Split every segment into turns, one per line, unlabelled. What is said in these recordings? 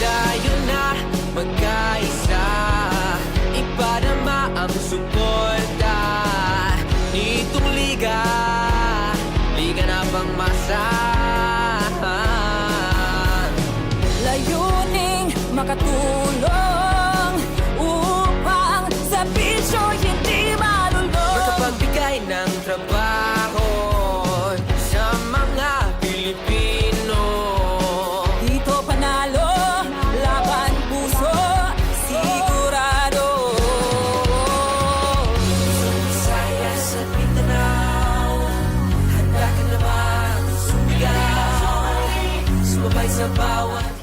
Tayo na magkaisa, ipadama ang suporta nitong liga, liga na pangmasa.
Layuning makatulong upang sa bisyo hindi malulong.
Makapagbigay ng trabaho sa mga Pilipino.
Dito panalo, laban puso, sigurado.
Saya sa Mindanao, handa ka na ba sumigaw? Sumabay sa bawat.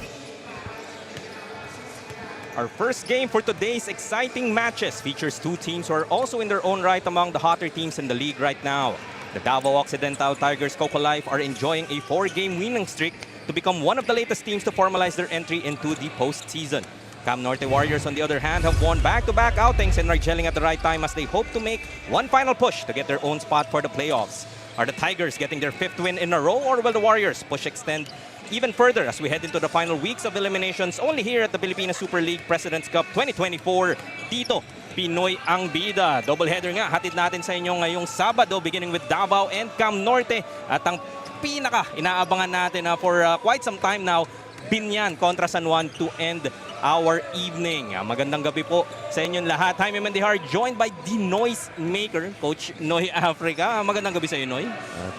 Our first game for today's exciting matches features two teams who are also in their own right among the hotter teams in the league right now. The DAVAO Occidental Tigers COCOLIFE are enjoying a 4-game winning streak to become one of the latest teams to formalize their entry into the postseason. NORTE Warriors, on the other hand, have won back-to-back outings and are gelling at the right time as they hope to make one final push to get their own spot for the playoffs. Are the Tigers getting their 5th win in a row, or will the Warriors push extend even further as we head into the final weeks of eliminations only here at the Philippine Super League President's Cup 2024? Dito, Pinoy ang bida. Doubleheader nga, hatid natin sa inyo ngayong Sabado, beginning with DAVAO and NORTE. At ang pinaka-inaabangan natin for quite some time now, Binyan kontra San Juan to end our evening. Magandang gabi po sa inyong lahat. Jaime Mendihar, joined by the noise maker, Coach Noy Africa. Magandang gabi sa iyo, Noy.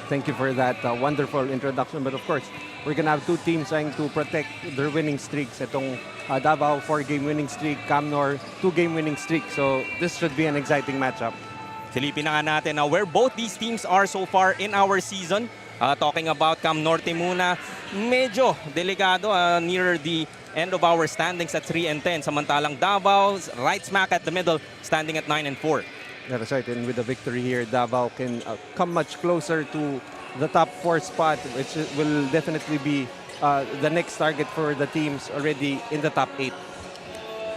Thank you for that wonderful introduction. But of course, we're gonna have two teams trying to protect their winning streaks. Itong DAVAO 4-game winning streak, NORTE 2-game winning streak. So this should be an exciting matchup.
Silipin na nga natin where both these teams are so far in our season. Talking about NORTE muna, medyo delikado near the end of our standings at 3-10. Samantalang DAVAO, right smack at the middle, standing at 9-4.
That's right. And with the victory here, DAVAO can come much closer to the top 4 spot, which will definitely be the next target for the teams already in the top 8.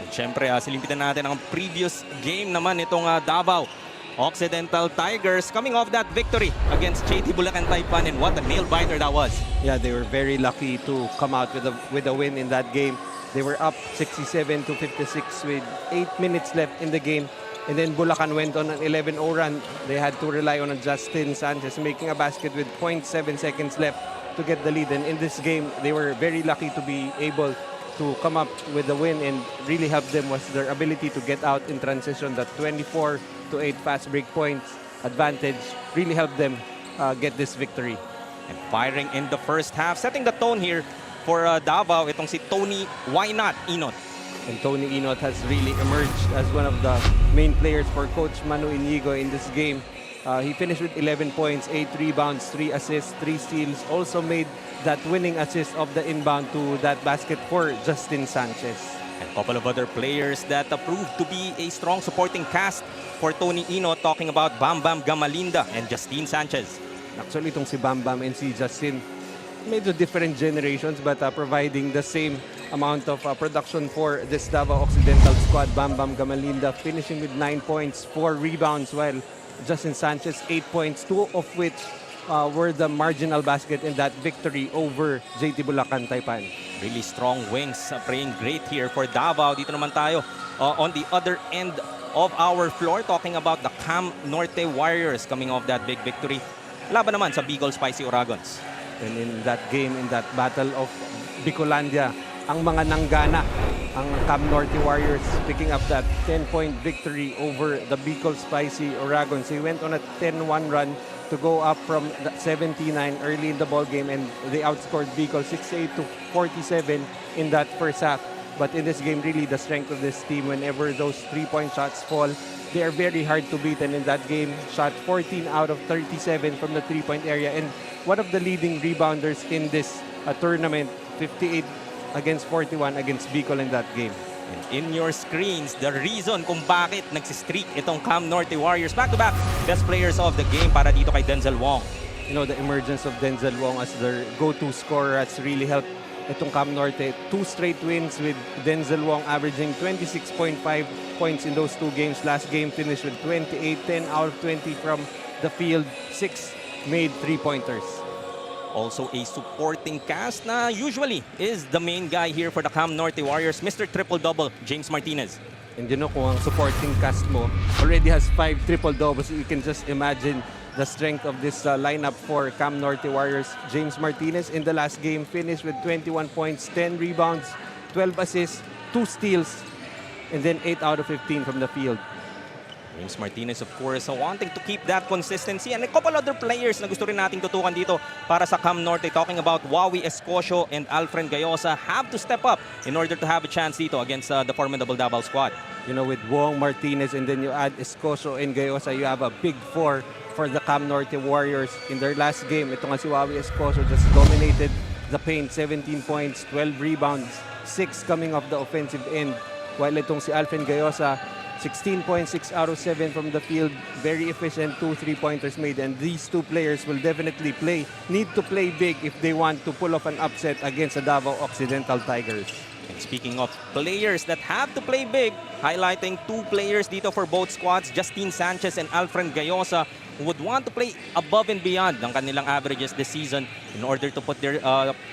And syempre, silimpitan natin ang previous game naman itong DAVAO Occidental Tigers coming off that victory against JT Bulacan Taipan, and what a nail-biter that was.
Yeah, they were very lucky to come out with a win in that game. They were up 67-56 with 8 minutes left in the game. And then Bulacan went on an 11-0 run. They had to rely on Justin Sanchez making a basket with 0.7 seconds left to get the lead. And in this game, they were very lucky to be able to come up with the win, and really helped them was their ability to get out in transition. That 24-8 fast break points advantage really helped them get this victory.
And firing in the first half, setting the tone here for DAVAO, itong si Tony Why Not Inot.
And Tony Inot has really emerged as one of the main players for Coach Manu Inigo in this game. He finished with 11 points, 8 rebounds, 3 assists, 3 steals. Also made that winning assist of the inbound to that basket for Justin Sanchez.
And a couple of other players that proved to be a strong supporting cast for Tony Inot, talking about Bam Bam Gamalinda and Justine Sanchez.
Actually, itong si Bam Bam and si Justin, medyo different generations but providing the same amount of production for this DAVAO Occidental squad. Bam Bam Gamalinda finishing with 9 points, 4 rebounds, while Justin Sanchez 8 points, 2 of which were the marginal basket in that victory over JT Bulacan Taipan.
Really strong wings, playing great here for DAVAO. Dito naman tayo on the other end of our floor, talking about the NORTE Warriors coming off that big victory. Laban naman sa Bicol Spicy Oragons.
And in that game, in that battle of Bicolandia, ang mga nanggana, ang NORTE Warriors picking up that 10-point victory over the Bicol Spicy Oragons. They went on a 10-1 run to go up from 79 early in the ball game, and they outscored Bicol 68-47 in that first half. But in this game, really the strength of this team, whenever those 3-point shots fall, they are very hard to beat. And in that game, shot 14 out of 37 from the 3-point area. And one of the leading rebounders in this tournament, 58 against 41 against Bicol in that game.
And in your screens, the reason kung bakit nagsistreak itong NORTE Warriors. Back-to-back best players of the game para dito kay Denzel Wong.
You know, the emergence of Denzel Wong as their go-to scorer has really helped itong Cam Norte. 2 straight wins with Denzel Wong averaging 26.5 points in those 2 games. Last game finished with 28, 10 out of 20 from the field, 6 made 3-pointers.
Also a supporting cast na usually is the main guy here for the Cam Norte Warriors, Mr. Triple-Double, James Martinez.
And you know, kung ang supporting cast mo already has 5 triple-doubles, you can just imagine the strength of this lineup for Cam Norte Warriors. James Martinez in the last game finished with 21 points, 10 rebounds, 12 assists, 2 steals, and then 8 out of 15 from the field.
James Martinez, of course, wanting to keep that consistency. And a couple other players na gusto rin nating tutukan dito para sa Cam Norte. Talking about Wawi Escocio and Alfred Gayosa have to step up in order to have a chance dito against the formidable Davao squad.
You know, with Wong, Martinez, and then you add Escocio and Gayosa, you have a big 4 for the Cam Norte Warriors. In their last game, ito nga si Wawi Escocio just dominated the paint. 17 points, 12 rebounds, 6 coming off the offensive end. While itong si Alfred Gayosa, 16 points, 6 out of 7 from the field. Very efficient, 2 3-pointers made. And these 2 players will definitely need to play big if they want to pull off an upset against the Davao Occidental Tigers.
And speaking of players that have to play big, highlighting 2 players dito for both squads, Justine Sanchez and Alfred Gayosa, who would want to play above and beyond ng kanilang averages this season in order to put their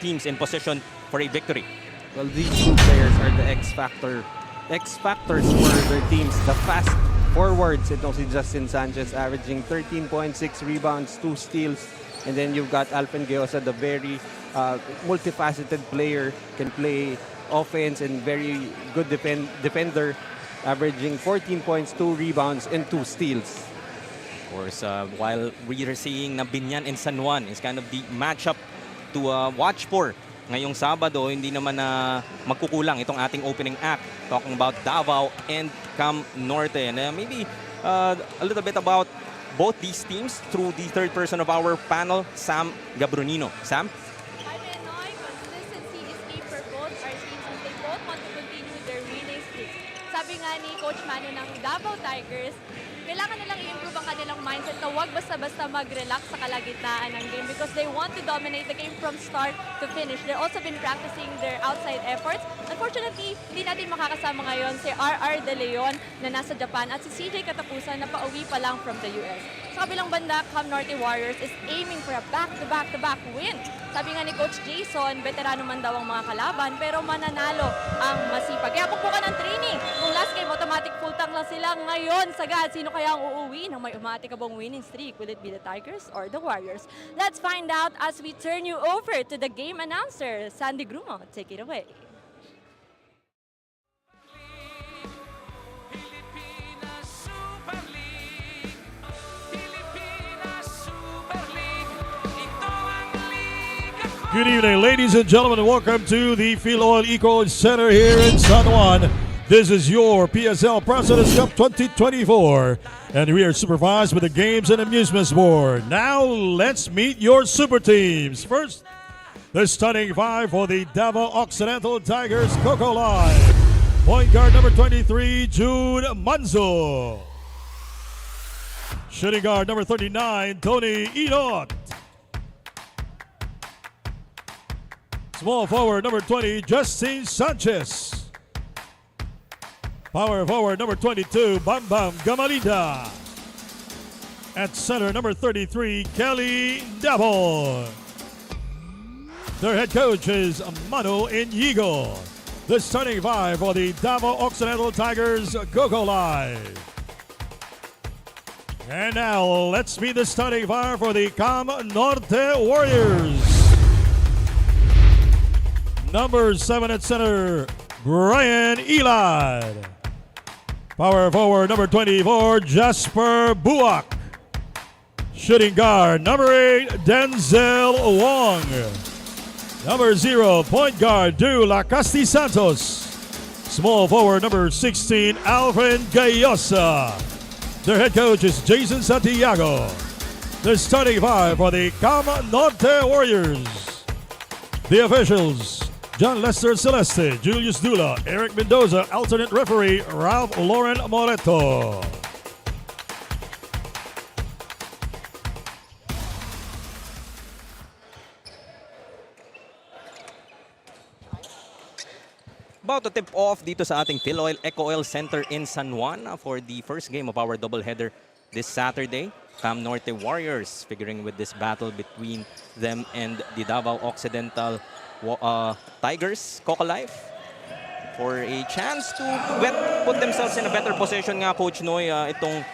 teams in position for a victory.
Well, these 2 players are the X-factors for their teams. The fast forwards, itong si Justin Sanchez averaging 13.6 rebounds, 2 steals. And then you've got Alfred Gayosa, the very multifaceted player, can play offense and very good defender, averaging 14 points, 2 rebounds, and 2 steals.
Of course, while we are seeing na Binyan and San Juan is kind of the matchup to watch for ngayong Sabado, hindi naman na magkukulang itong ating opening act. Talking about Davao and Cam Norte. And maybe a little bit about both these teams through the third person of our panel, Sam Gabronino. Sam?
Hi, Benoy. Consistency is key for both our teams and they both want to continue their winning streaks. Sabi nga ni Coach Manu ng Davao Tigers, kailangan nilang i-improve ang kanilang mindset na huwag basta-basta mag-relax sa kalagitnaan ng game because they want to dominate the game from start to finish. They've also been practicing their outside efforts. Unfortunately, hindi natin makakasama ngayon si R.R. De Leon na nasa Japan at si CJ Katapusan na pauwi pa lang from the US. Sa kabilang banda, Cam Norte Warriors is aiming for a back-to-back-to-back win. Sabi nga ni Coach Jason, veterano man daw ang mga kalaban pero mananalo ang masipag. Kaya pagpukan ng training. Kung last game, automatic full tank lang sila. Ngayon, sagad, sino kaya ang uuwi ng may umatikabong winning streak? Will it be the Tigers or the Warriors? Let's find out as we turn you over to the game announcer, Sandy Grumo. Take it away.
Good evening, ladies and gentlemen, and welcome to the Phil Oil Eco Center here in San Juan. This is your PSL President's Cup 2024, and we are supervised with the Games and Amusements Board. Now, let's meet your super teams. First, the starting 5 for the Davao Occidental Tigers, COCOLIFE. Point guard number 23, Jude Manzo. Shooting guard number 39, Tony Inot. Small forward number 20, Justin Sanchez. Power forward number 22, Bam Bam Gamalida. At center number 33, Kelly Davao. Their head coach is Manu Inigo. The starting 5 for the Davao Occidental Tigers, COCOLIFE. And now let's meet the starting 5 for the Cam Norte Warriors. Number 7 at center, Brian Elad. Power forward number 24, Jasper Buak. Shooting guard number 8, Denzel Wong. Number 0, point guard, Du Lacasti Santos. Small forward number 16, Alfred Gayosa. Their head coach is Jason Santiago. The starting 5 for the Cam Norte Warriors. The officials, John Lester Celeste, Julius Dula, Eric Mendoza, alternate referee, Ralph Lauren Moreto.
About to tip off dito sa ating Philoil Eco Oil Center in San Juan for the first game of our doubleheader this Saturday. Cam Norte Warriors figuring with this battle between them and the Davao Occidental Tigers, COCOLIFE, for a chance to put themselves in a better position nga, Coach Noy, itong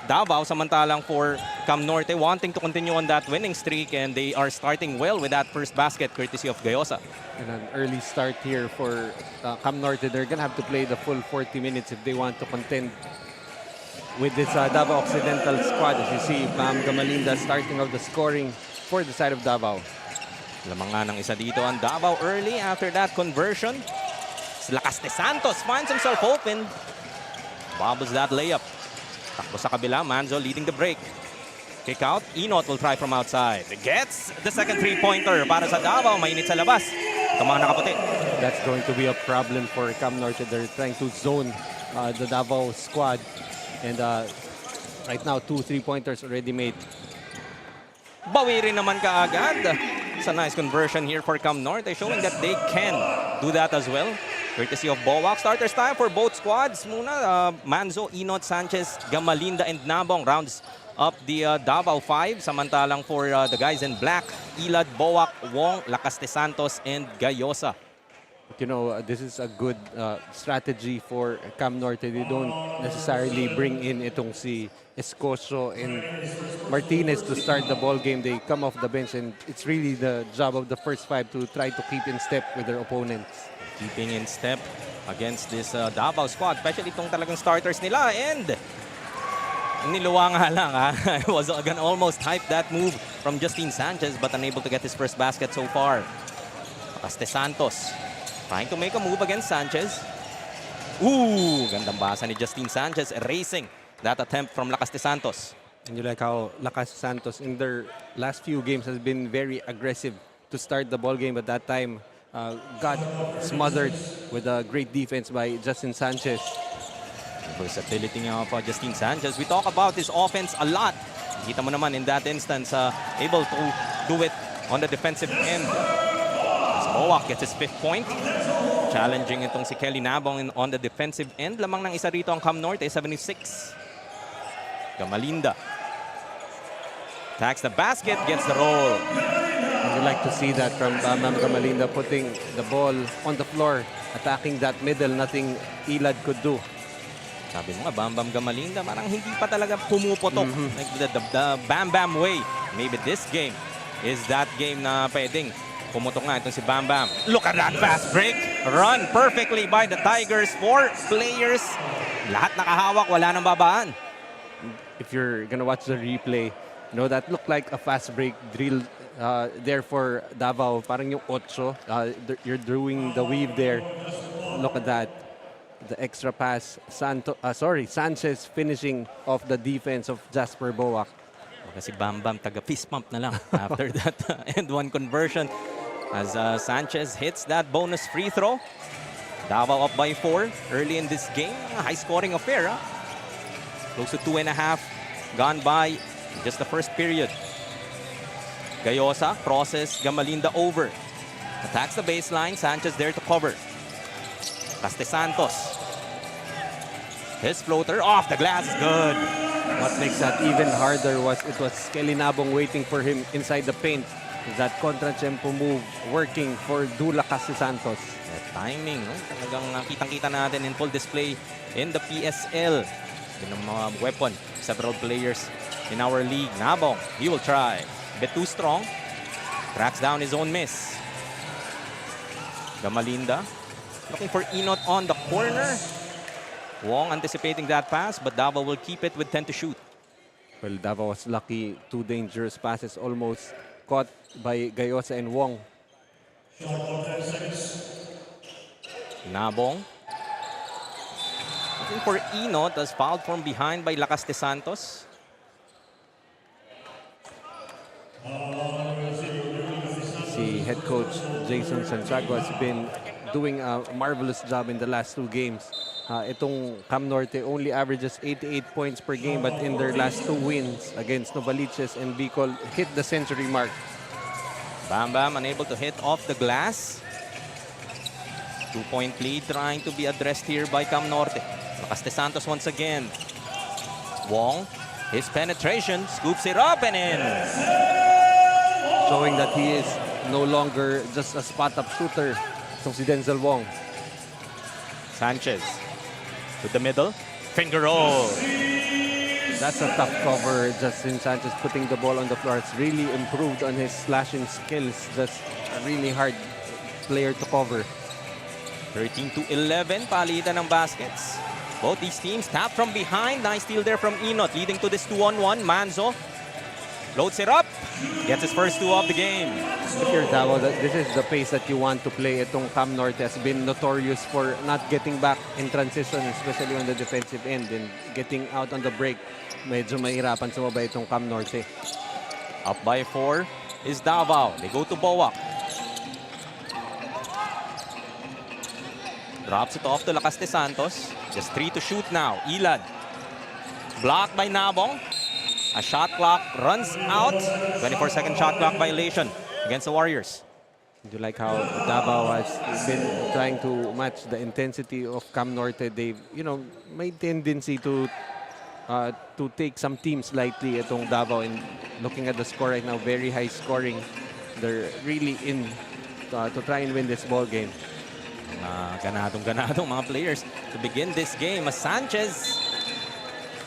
Davao, samantalang for Cam Norte wanting to continue on that winning streak, and they are starting well with that first basket courtesy of Gayosa.
And an early start here for Cam Norte. They're going to have to play the full 40 minutes if they want to contend with this Davao Occidental squad. As you see, Bam Gamalinda starting of the scoring for the side of Davao.
Lamang nga ng isa dito ang Davao early after that conversion. Lakas de Santos finds himself open. Bobbles that layup. Takbo sa kabila, Manzo leading the break. Kick out, Inot will try from outside. Gets the second three-pointer para sa Davao. Mainit sa labas. Ito mga nakaputi.
That's going to be a problem for Cam Norte. They're trying to zone the Davao squad. And right now, 2 3-pointers already made.
Bawi rin naman kaagad. It's a nice conversion here for Cam Norte, showing that they can do that as well. Courtesy of Bowak. Starters time for both squads. Muna, Manzo, Inot, Sanchez, Gamalinda, and Nabong rounds up the Davao 5. Samantalang for the guys in black, Ilad, Bowak, Wong, Lakas de Santos, and Gayosa.
But, you know, this is a good strategy for Cam Norte. They don't necessarily bring in itong si Escoso and Martinez to start the ball game. They come off the bench, and it's really the job of the first 5 to try to keep in step with their opponents.
Keeping in step against this Davao squad, especially itong talagang starters nila, and niluwa nga lang. I was gonna almost hype that move from Justin Sanchez but unable to get his first basket so far. Lakas de Santos trying to make a move against Sanchez. Ooh, gandang basa ni Justin Sanchez, erasing that attempt from Lakas de Santos.
And you like how Lakas Santos in their last few games has been very aggressive to start the ball game, but that time got smothered with a great defense by Justin Sanchez.
Versatility nga pa Justin Sanchez. We talk about his offense a lot. Kita mo naman in that instance, able to do it on the defensive end. As Bowak gets his 5th point. Challenging itong si Kelly Nabong on the defensive end. Lamang ng isa rito ang Cam Norte, 76. Gamalinda attacks the basket, gets the roll.
And you like to see that from Bam Gamalinda, putting the ball on the floor, attacking that middle, nothing Ilad could do.
Sabi mo nga, Bam Bam Gamalinda, parang hindi pa talaga pumuputok. Like the Bam Bam way. Maybe this game is that game na pwedeng pumutok nga itong si Bam Bam. Look at that fast break. Run perfectly by the Tigers. 4 players. Lahat nakahawak, wala nang babaan.
If you're gonna watch the replay, you know, that looked like a fast break drill there for Davao. Parang yung 8. You're doing the weave there. Look at that. The extra pass. Sanchez finishing off the defense of Jasper Bowak.
Kasi Bam Bam taga fist pump na lang after that end one conversion as Sanchez hits that bonus free throw. Davao up by 4 early in this game. High scoring affair. Close to 2.5 gone by just the first period. Gayosa crosses Gamalinda over. Attacks the baseline. Sanchez there to cover. Caste Santos. His floater off the glass is good.
What makes that even harder was it was Kelly Nabong waiting for him inside the paint. That contra-tempo move working for Dula Caste Santos.
That timing, no? Talagang kitang-kita natin in full display in the PSL. Yun ang mga weapon. Several players in our league. Nabong, he will try. Bit too strong. Tracks down his own miss. Gamalinda looking for Inot on the corner. Wong anticipating that pass, but Davao will keep it with 10 to shoot.
Well, Davao was lucky. 2 dangerous passes almost caught by Gayosa and Wong.
Nabong looking for Inot as fouled from behind by Lakas de Santos.
Si head coach Jason Santiago has been doing a marvelous job in the last 2 games. Itong Cam Norte only averages 88 points per game, but in their last 2 wins against Novaliches and Bicol, hit the century mark.
Bam Bam unable to hit off the glass. 2-point lead trying to be addressed here by Cam Norte. Lakas de Santos once again. Wong, his penetration, scoops it up and in.
Showing that he is no longer just a spot-up shooter. Itong si Denzel Wong.
Sanchez to the middle. Finger roll.
That's a tough cover. Justin Sanchez putting the ball on the floor. It's really improved on his slashing skills. Just a really hard player to cover.
13-11, palitan ng baskets. Both these teams tap from behind. Nice steal there from Inot, leading to this 2-on-1. Manzo loads it up. Gets his first 2 of the game.
If you're Davao, this is the pace that you want to play. Itong Cam Norte has been notorious for not getting back in transition, especially on the defensive end, and getting out on the break. Medyo mahirapan sumabay itong Cam Norte.
Up by 4 is Davao. They go to Boak. Drops it off to Lakas de Santos. Just 3 to shoot now. Ilad. Blocked by Nabong. A shot clock runs out. 24-second shot clock violation against the Warriors.
Do you like how Davao has been trying to match the intensity of Cam Norte? They've, may tendency to take some teams lightly itong Davao. And looking at the score right now, very high scoring. They're really in to try and win this ball game.
Ganadong mga players to begin this game. As Sanchez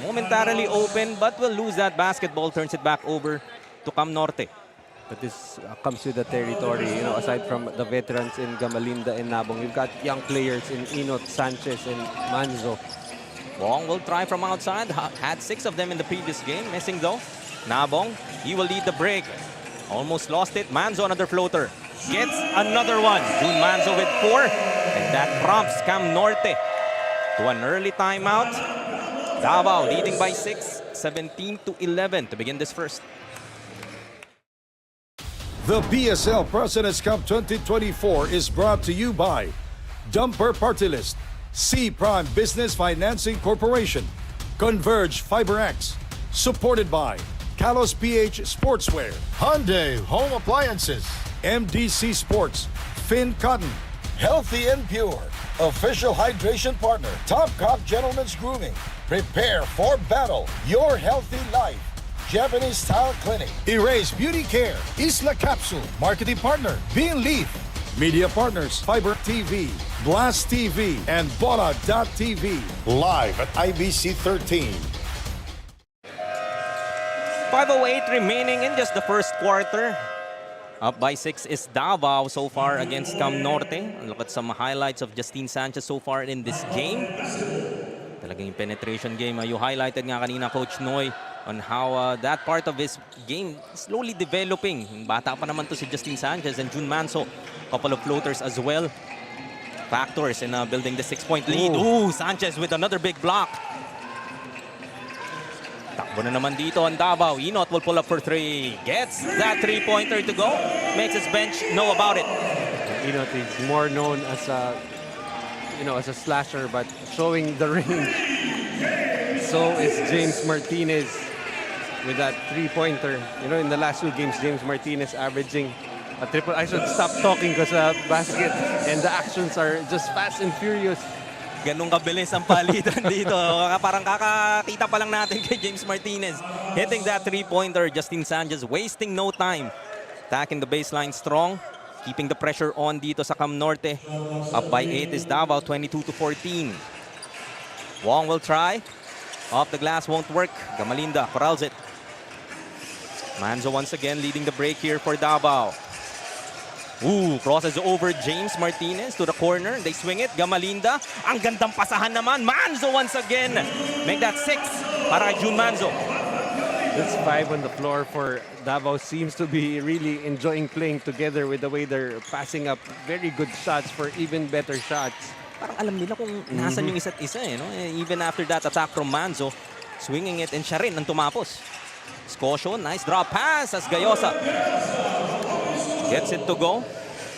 momentarily open but will lose that basketball, turns it back over to Cam Norte.
But this comes with the territory, aside from the veterans in Gamalinda and Nabong, you've got young players in Inot, Sanchez, and Manzo.
Wong will try from outside. Had 6 of them in the previous game. Missing though. Nabong, he will lead the break. Almost lost it. Manzo, another floater. Gets another one. June Manzo with 4. And that prompts Cam Norte to an early timeout. Davao leading by 6, 17-11 to begin this first.
The PSL President's Cup 2024 is brought to you by Dumper Party List, C Prime Business Financing Corporation, Converge FiberX, supported by Kalos PH Sportswear,
Hyundai Home Appliances,
MDC Sports, Finn Cotton,
Healthy and Pure, official hydration partner, Top Cop Gentlemen's Grooming, Prepare for Battle, Your Healthy Life, Japanese Style Clinic,
Erase Beauty Care, Isla Capsule, Marketing Partner, Bean Leaf, Media Partners, Fiber TV, Blast TV, and Bola.tv.
live at IBC 13.
5:08 remaining in just the first quarter. Up by 6 is Davao so far against Cam Norte. Look at some highlights of Justin Sanchez so far in this game. Talagang yung penetration game. You highlighted nga kanina, Coach Noy, on how that part of his game slowly developing. Bata pa naman to si Justin Sanchez and June Manso. Couple of floaters as well. Factors in building the 6-point lead. Ooh, Sanchez with another big block. Takbo na naman dito ang Davao. Inot will pull up for 3. Gets that 3-pointer to go. Makes his bench know about it.
Inot is more known as a, as a slasher, but showing the range. So is James Martinez with that 3-pointer. In the last 2 games, James Martinez averaging a triple. I should stop talking because basket and the actions are just fast and furious.
Ganun kabilis ang palitan dito. Parang kakakita pa lang natin kay James Martinez. Hitting that 3-pointer. Justin Sanchez wasting no time. Attacking the baseline strong. Keeping the pressure on dito sa Cam Norte. Up by 8 is Davao, 22-14. Wong will try. Off the glass won't work. Gamalinda corrals it. Manzo once again leading the break here for Davao. Ooh, crosses over James Martinez to the corner. They swing it. Gamalinda. Ang gandang pasahan naman. Manzo once again. Make that 6 para kay June Manzo.
This 5 on the floor for Davao seems to be really enjoying playing together with the way they're passing up very good shots for even better shots.
Parang alam nila kung nasan yung isa't isa. Even after that attack from Manzo, swinging it and siya rin ang tumapos. Scosio, nice drop pass as Gayosa gets it to go.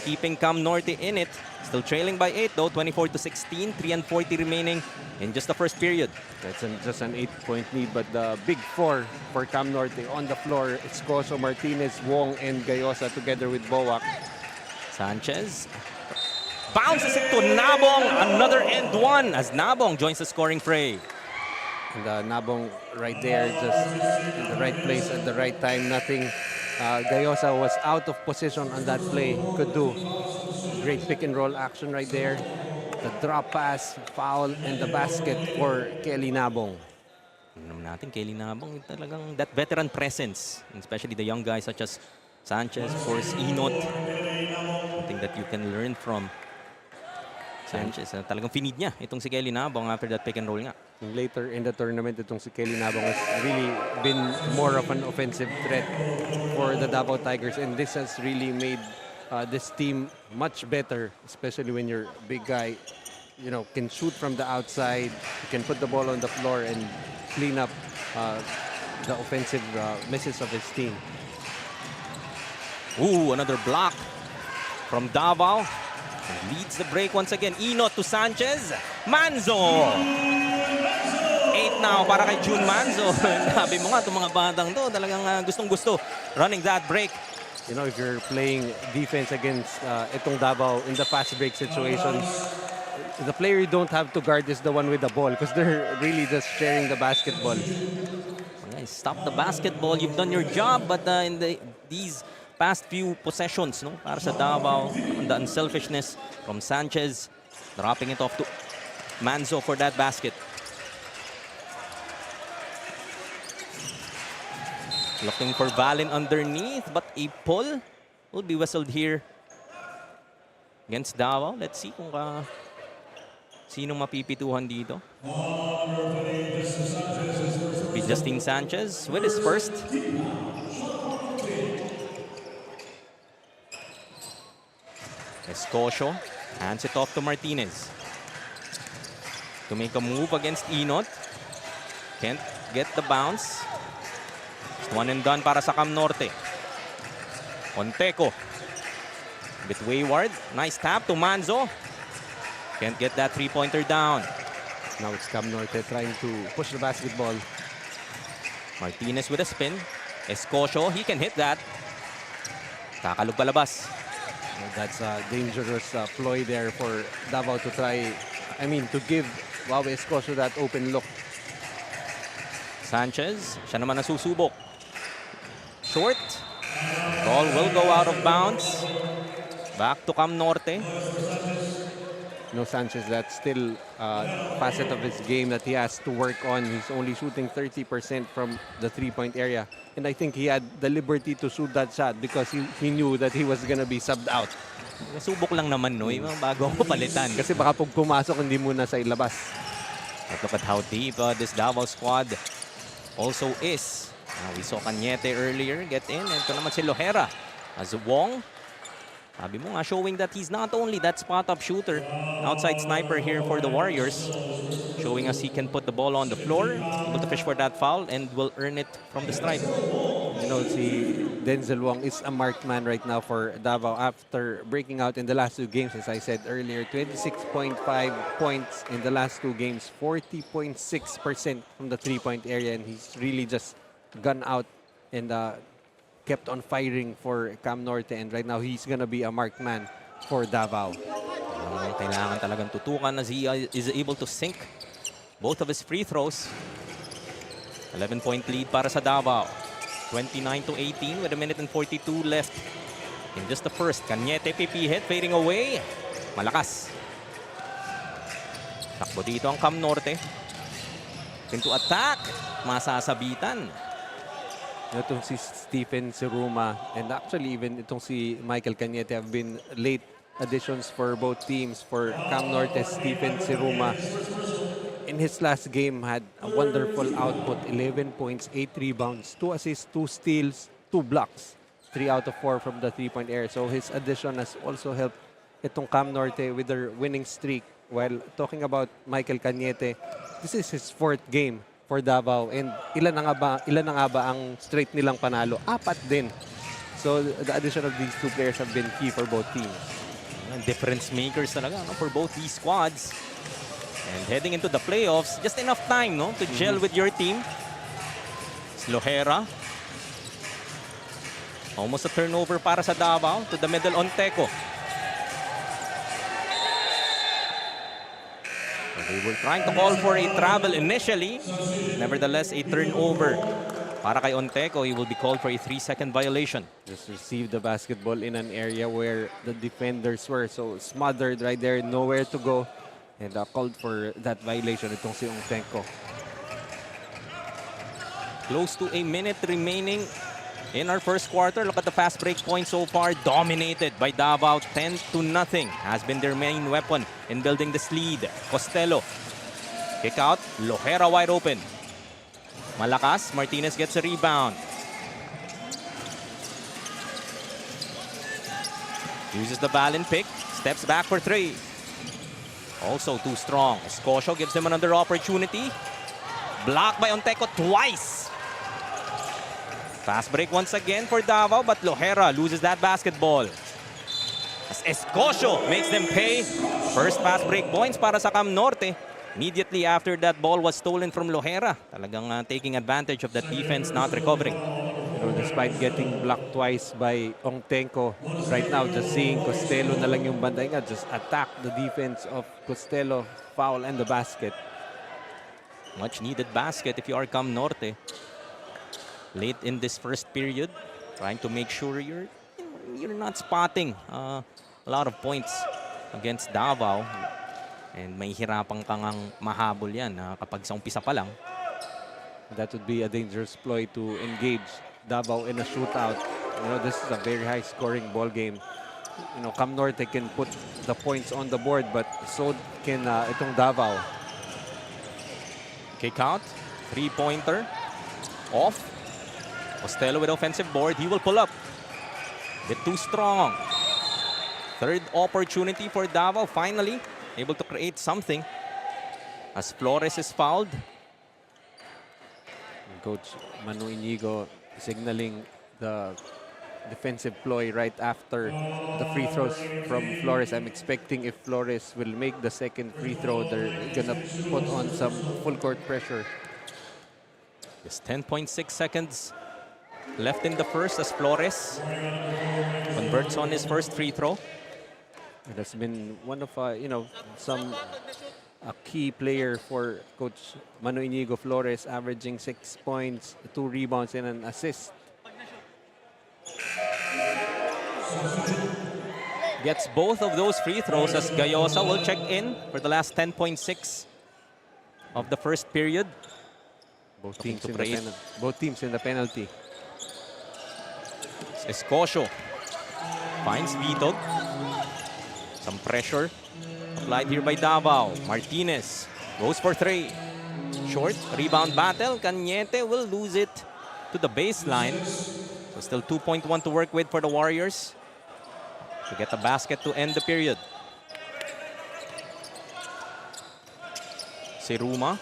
Keeping Cam Norte in it. Still trailing by 8 though, 24-16, 3:40 remaining in just the first period.
That's just an 8-point lead, but the big 4 for Cam Norte on the floor, it's Coso, Martinez, Wong, and Gayosa together with Boak.
Sanchez bounces it to Nabong. Another end one as Nabong joins the scoring fray.
And Nabong right there, just in the right place at the right time. Nothing. Gayosa was out of position on that play. Could do. Great pick and roll action right there. The drop pass, foul, and the basket for Kelly Nabong.
Tignan natin, Kelly Nabong, talagang that veteran presence, especially the young guys such as Sanchez, of course, Inot. Something that you can learn from Sanchez. Talagang finid niya itong si Kelly Nabong after that pick and roll nga.
Later in the tournament, itong si Kelly Nabong has really been more of an offensive threat for the Davao Tigers, and this has really made this team much better, especially when your big guy, you know, can shoot from the outside, you can put the ball on the floor and clean up the offensive misses of his team.
Ooh, another block from Davao. Leads the break once again. Inot to Sanchez. Manzo! 8 now para kay June Manzo. Sabi mo nga, itong mga batang to, talagang gustong-gusto running that break.
You know, if you're playing defense against itong Davao in the fast break situation, the player you don't have to guard is the one with the ball because they're really just sharing the basketball.
Okay, stop the basketball. You've done your job, but in these past few possessions, no, para sa Davao, the unselfishness from Sanchez, dropping it off to Manzo for that basket. Looking for Valen underneath, but a pull will be whistled here against Davao. Let's see kung sinong mapipituhan dito. Be Justin Sanchez with his first. Escocio hands it off to Martinez to make a move against Inot. Can't get the bounce. Just one and done para sa Cam Norte. Onteco. A bit wayward. Nice tap to Manzo. Can't get that three-pointer down.
Now it's Cam Norte trying to push the basketball.
Martinez with a spin. Escocio, he can hit that. Kakalog palabas.
That's a dangerous ploy there for Davao to try, to give Escocio that open look.
Sanchez, siya naman nasusubok. Short. Ball will go out of bounds. Back to Cam Norte.
No, Sanchez, that's still a facet of his game that he has to work on. He's only shooting 30% from the three-point area. And I think he had the liberty to shoot that shot because he knew that he was gonna be subbed out.
Nasubok lang naman, no? Yung bago mo palitan.
Kasi baka pag pumasok, hindi muna sa ilabas.
But look at how deep this Davao squad also is. We saw Cañete earlier get in. And ito naman si Lohera. As Wong, sabi mo nga, showing that he's not only that spot-up shooter, outside sniper here for the Warriors. Showing us he can put the ball on the floor, able to fish for that foul, and will earn it from the stripe.
You know, si Denzel Wong is a marked man right now for Davao after breaking out in the last two games. As I said earlier, 26.5 points in the last two games, 40.6% from the three-point area, and he's really just gone out and kept on firing for Cam Norte, and right now he's gonna be a marked man for Davao.
Kailangan talagang tutukan as he is able to sink both of his free throws. 11-point lead para sa Davao. 29-18 with a minute and 42 left in just the first. Cañete PP hit, fading away. Malakas. Takbo dito ang Cam Norte. Into attack. Masasabitan.
Itong si Stephen Siruma and actually even itong si Michael Cañete have been late additions for both teams. For Cam Norte, Stephen Siruma in his last game had a wonderful output, 11 points, 8 rebounds, 2 assists, 2 steals, 2 blocks, 3 out of 4 from the three-point area. So his addition has also helped itong Cam Norte with their winning streak. While talking about Michael Cañete, this is his 4th game for Davao, and ilan na nga ba ang straight nilang panalo? 4 din. So the addition of these two players have been key for both teams.
Difference makers talaga, no, for both these squads. And heading into the playoffs, just enough time, no, to gel with your team. Lohera. Almost a turnover para sa Davao. To the middle, Onteco. They were trying to call for a travel initially. Nevertheless, a turnover. Para kay Onteco, he will be called for a 3-second violation.
Just received the basketball in an area where the defenders were so smothered right there, nowhere to go. And called for that violation itong si Onteco.
Close to a minute remaining in our first quarter. Look at the fast break points so far. Dominated by Davao. 10-0 has been their main weapon in building this lead. Costello. Kick out. Lohera wide open. Malakas. Martinez gets a rebound. Uses the ball and pick. Steps back for 3. Also too strong. Escocio gives him another opportunity. Blocked by Onteco twice. Fast break once again for Davao, but Lohera loses that basketball. As Escocio makes them pay. First fast break points para sa Cam Norte. Immediately after that ball was stolen from Lohera. Talagang taking advantage of that defense, not recovering.
You know, despite getting blocked twice by Onteco, right now just seeing Costello na lang yung banday nga, just attack the defense of Costello, foul and the basket.
Much needed basket if you are Cam Norte. Late in this first period, trying to make sure you're not spotting a lot of points against Davao. And may hirapang kang mahabol yan kapag sa umpisa pa lang.
That would be a dangerous ploy to engage Davao in a shootout. You know, this is a very high-scoring ball game. You know, Cam Norte can put the points on the board, but so can itong Davao.
Kick out, 3-pointer, off. Costello with offensive board. He will pull up. Bit too strong. Third opportunity for Davao. Finally, able to create something as Flores is fouled.
Coach Manu Inigo signaling the defensive ploy right after the free throws from Flores. I'm expecting if Flores will make the second free throw, they're gonna put on some full court pressure.
Just 10.6 seconds left in the first as Flores converts on his first free throw.
It has been one of you know, a key player for Coach Manu Inigo. Flores averaging 6 points, 2 rebounds and an assist.
Gets both of those free throws as Gayosa will check in for the last 10.6 of the first period.
Both teams in the penalty.
Escocio finds Vitog. Some pressure applied here by Davao. Martinez goes for 3. Short rebound battle. Cañete will lose it to the baseline. So still 2.1 to work with for the Warriors to get the basket to end the period. Siruma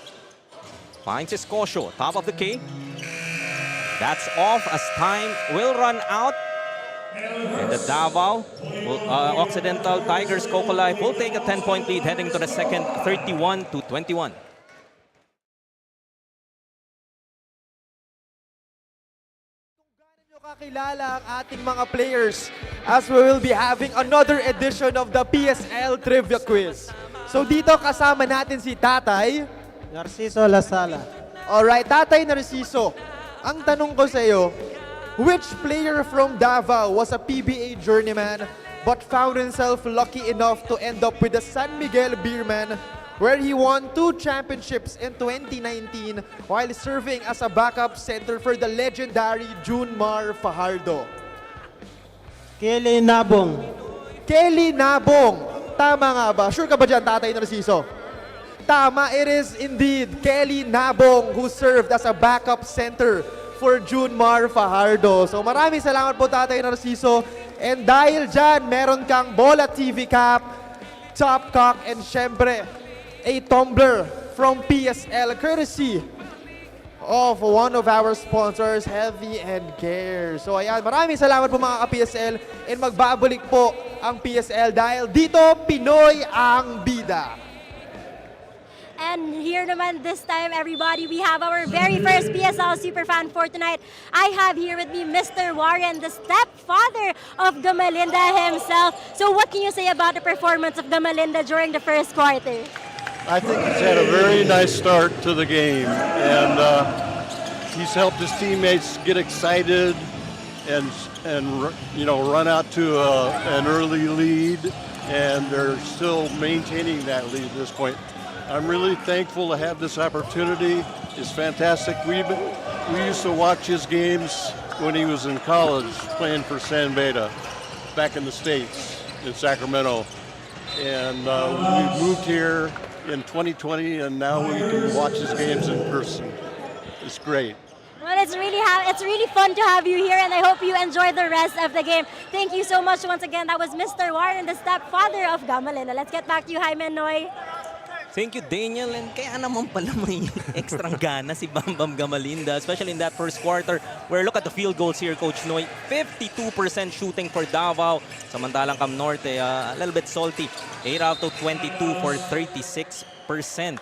finds Escocio, top of the key. That's off as time will run out. And the Davao Occidental Tigers COCOLIFE will take a 10-point lead heading to the second, 31-21.
Kakilala ang ating mga players as we will be having another edition of the PSL Trivia Quiz. So dito kasama natin si Tatay
Narciso Lasala.
Alright, Tatay Narciso, ang tanong ko sa iyo, which player from Davao was a PBA journeyman but found himself lucky enough to end up with the San Miguel Beerman, where he won 2 championships in 2019 while serving as a backup center for the legendary Junmar Fajardo?
Kelly Nabong.
Kelly Nabong. Tama nga ba? Sure ka ba dyan, Tatay Narciso? Tama, it is indeed Kelly Nabong who served as a backup center for Junmar Fajardo. So maraming salamat po, Tatay Narciso. And dahil dyan, meron kang Bola TV Cap, Top Cock, and syempre, a tumbler from PSL courtesy of one of our sponsors, Heavy and Care. So ayan, maraming salamat po mga ka-PSL, and magbabalik po ang PSL dahil dito, Pinoy ang bida.
And here naman this time, everybody, we have our very first PSL Superfan for tonight. I have here with me Mr. Warren, the stepfather of Gamalinda himself. So what can you say about the performance of Gamalinda during the first quarter?
I think he's had a very nice start to the game, and he's helped his teammates get excited and run out to an early lead, and they're still maintaining that lead at this point. I'm really thankful to have this opportunity. It's fantastic. We used to watch his games when he was in college playing for San Beda back in the States in Sacramento. And we moved here in 2020, and now we can watch his games in person. It's great.
Well, it's really fun to have you here, and I hope you enjoy the rest of the game. Thank you so much once again. That was Mr. Warren, the stepfather of Gamalina. Let's get back to you, Jaime and Noy.
Thank you, Daniel. And kaya naman pala may extrang gana si Bam Bam Gamalinda, especially in that first quarter. Where look at the field goals here, Coach Noy. 52% shooting for Davao. Samantalang Cam Norte, a little bit salty. 8 out of 22 for 36%.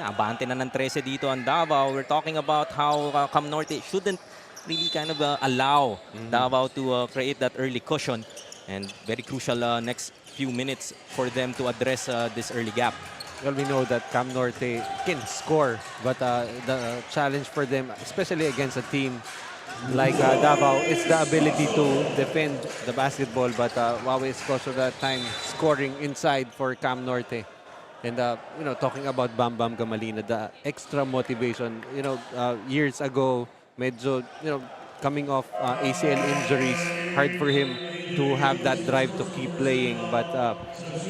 Abante na ng 13 dito ang Davao. We're talking about how Cam Norte shouldn't really kind of allow Davao to create that early cushion. And very crucial next few minutes for them to address this early gap.
Well, we know that Cam Norte can score, but the challenge for them, especially against a team like Davao, is the ability to defend the basketball. But Wawi is also that time scoring inside for Cam Norte. And talking about Bam Bam Gamalina, the extra motivation. Years ago, medyo coming off ACL injuries, hard for him to have that drive to keep playing. But of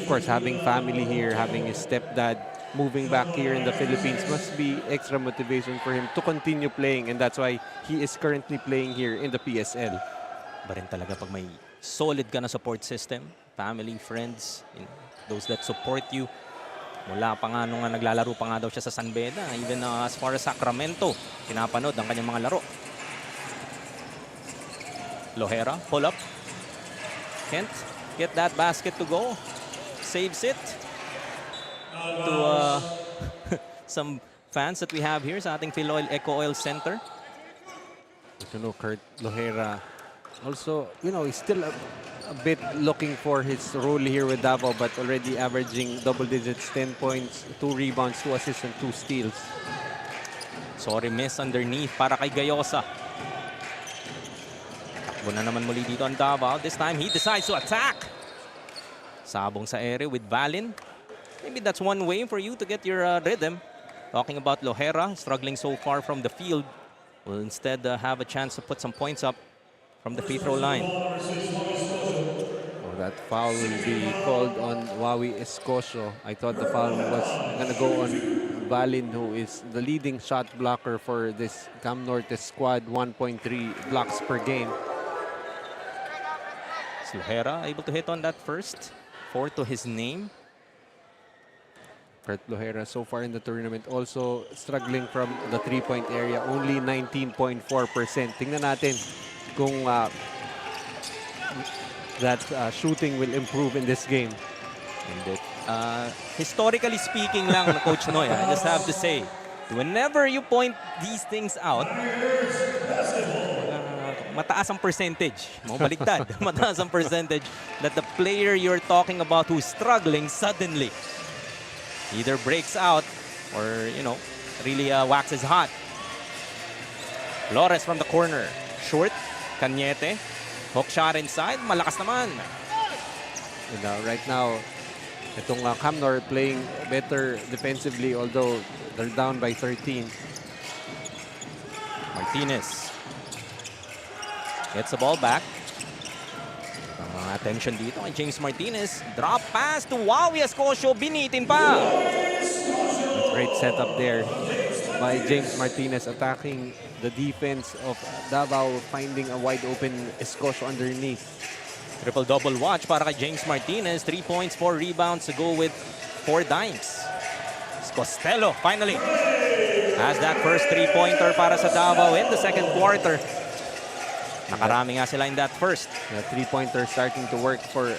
course, having family here, having his stepdad moving back here in the Philippines must be extra motivation for him to continue playing. And that's why he is currently playing here in the PSL.
Ba rin talaga pag may solid ka na support system, family, friends, those that support you. Mula pa nga nung naglalaro pa nga daw siya sa San Beda, even as far as Sacramento, pinapanood ang kanyang mga laro. Lohera, pull up. Kent, get that basket to go. Saves it. To some fans that we have here sa ating Philoil Eco Oil Center.
Kurt Lohera, also, he's still a bit looking for his role here with Davao, but already averaging double digits, 10 points, 2 rebounds, 2 assists, and 2 steals.
Sorry, miss underneath para kay Gayosa. Takbo na naman muli dito ang Davao. This time, he decides to attack. Sabong sa ere with Valin. Maybe that's one way for you to get your rhythm. Talking about Lohera, struggling so far from the field. Will instead have a chance to put some points up from the free throw line.
That foul will be called on Wawi Escocio. I thought the foul was going to go on Valin, who is the leading shot blocker for this Cam Norte squad, 1.3 blocks per game.
Lohera able to hit on that first. 4 to his name.
Kurt Lohera so far in the tournament also struggling from the 3-point area, only 19.4%. Tingnan natin kung that shooting will improve in this game.
And historically speaking lang, Coach Noy, I just have to say, whenever you point these things out, mataas ang percentage. Mabaliktad. Mataas ang percentage that the player you're talking about who's struggling suddenly either breaks out or, really waxes hot. Flores from the corner. Short. Cañete. Hook shot inside. Malakas naman.
And right now, itong Cam Norte playing better defensively, although they're down by 13.
Martinez gets the ball back. Attention dito kay James Martinez. Drop pass to Wawi Escocio. Binitin pa.
A great setup there by James Martinez, attacking the defense of Davao, finding a wide open Escocio underneath.
Triple-double watch para kay James Martinez. 3 points, 4 rebounds to go with 4 dimes. Costello finally has that first 3-pointer para sa Davao in the second quarter. Nakarami nga sila in that first.
The 3-pointer starting to work for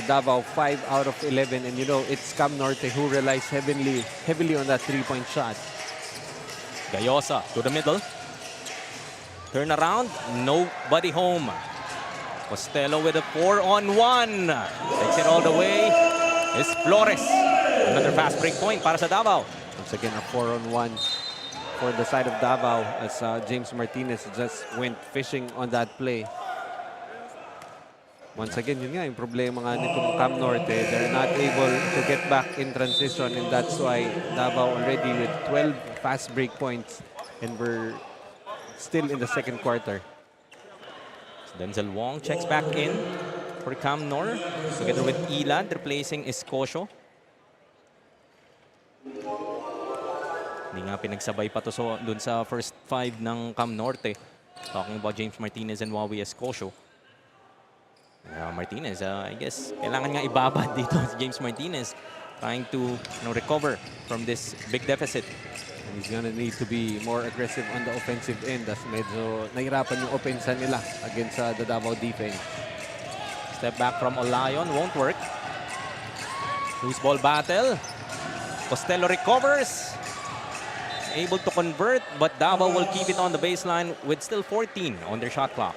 Davao, 5 out of 11. And it's Cam Norte who relies heavily on that 3-point shot.
Gayosa to the middle. Turn around. Nobody home. Costello with a 4-on-1. Takes it all the way. Is Flores. Another fast break point para sa Davao.
Once again, a 4-on-1 for the side of Davao as James Martinez just went fishing on that play. Once again, yun nga, yung problema nga nitong Cam Norte, they're not able to get back in transition, and that's why Davao already with 12 fast break points, and we're still in the second quarter.
Denzel Wong checks back in for Cam Nor, together with Elad, replacing Escocio. Hindi nga pinagsabay pa to dun sa first 5 ng Cam Norte. Talking about James Martinez and Wawi Escocio. Martinez, I guess, kailangan nga ibabad dito si James Martinez, trying to recover from this big deficit.
And he's gonna need to be more aggressive on the offensive end as medyo nahirapan yung offense nila against the Davao defense.
Step back from Olayon, won't work. Loose ball battle. Costello recovers. Able to convert, but Davao will keep it on the baseline with still 14 on their shot clock.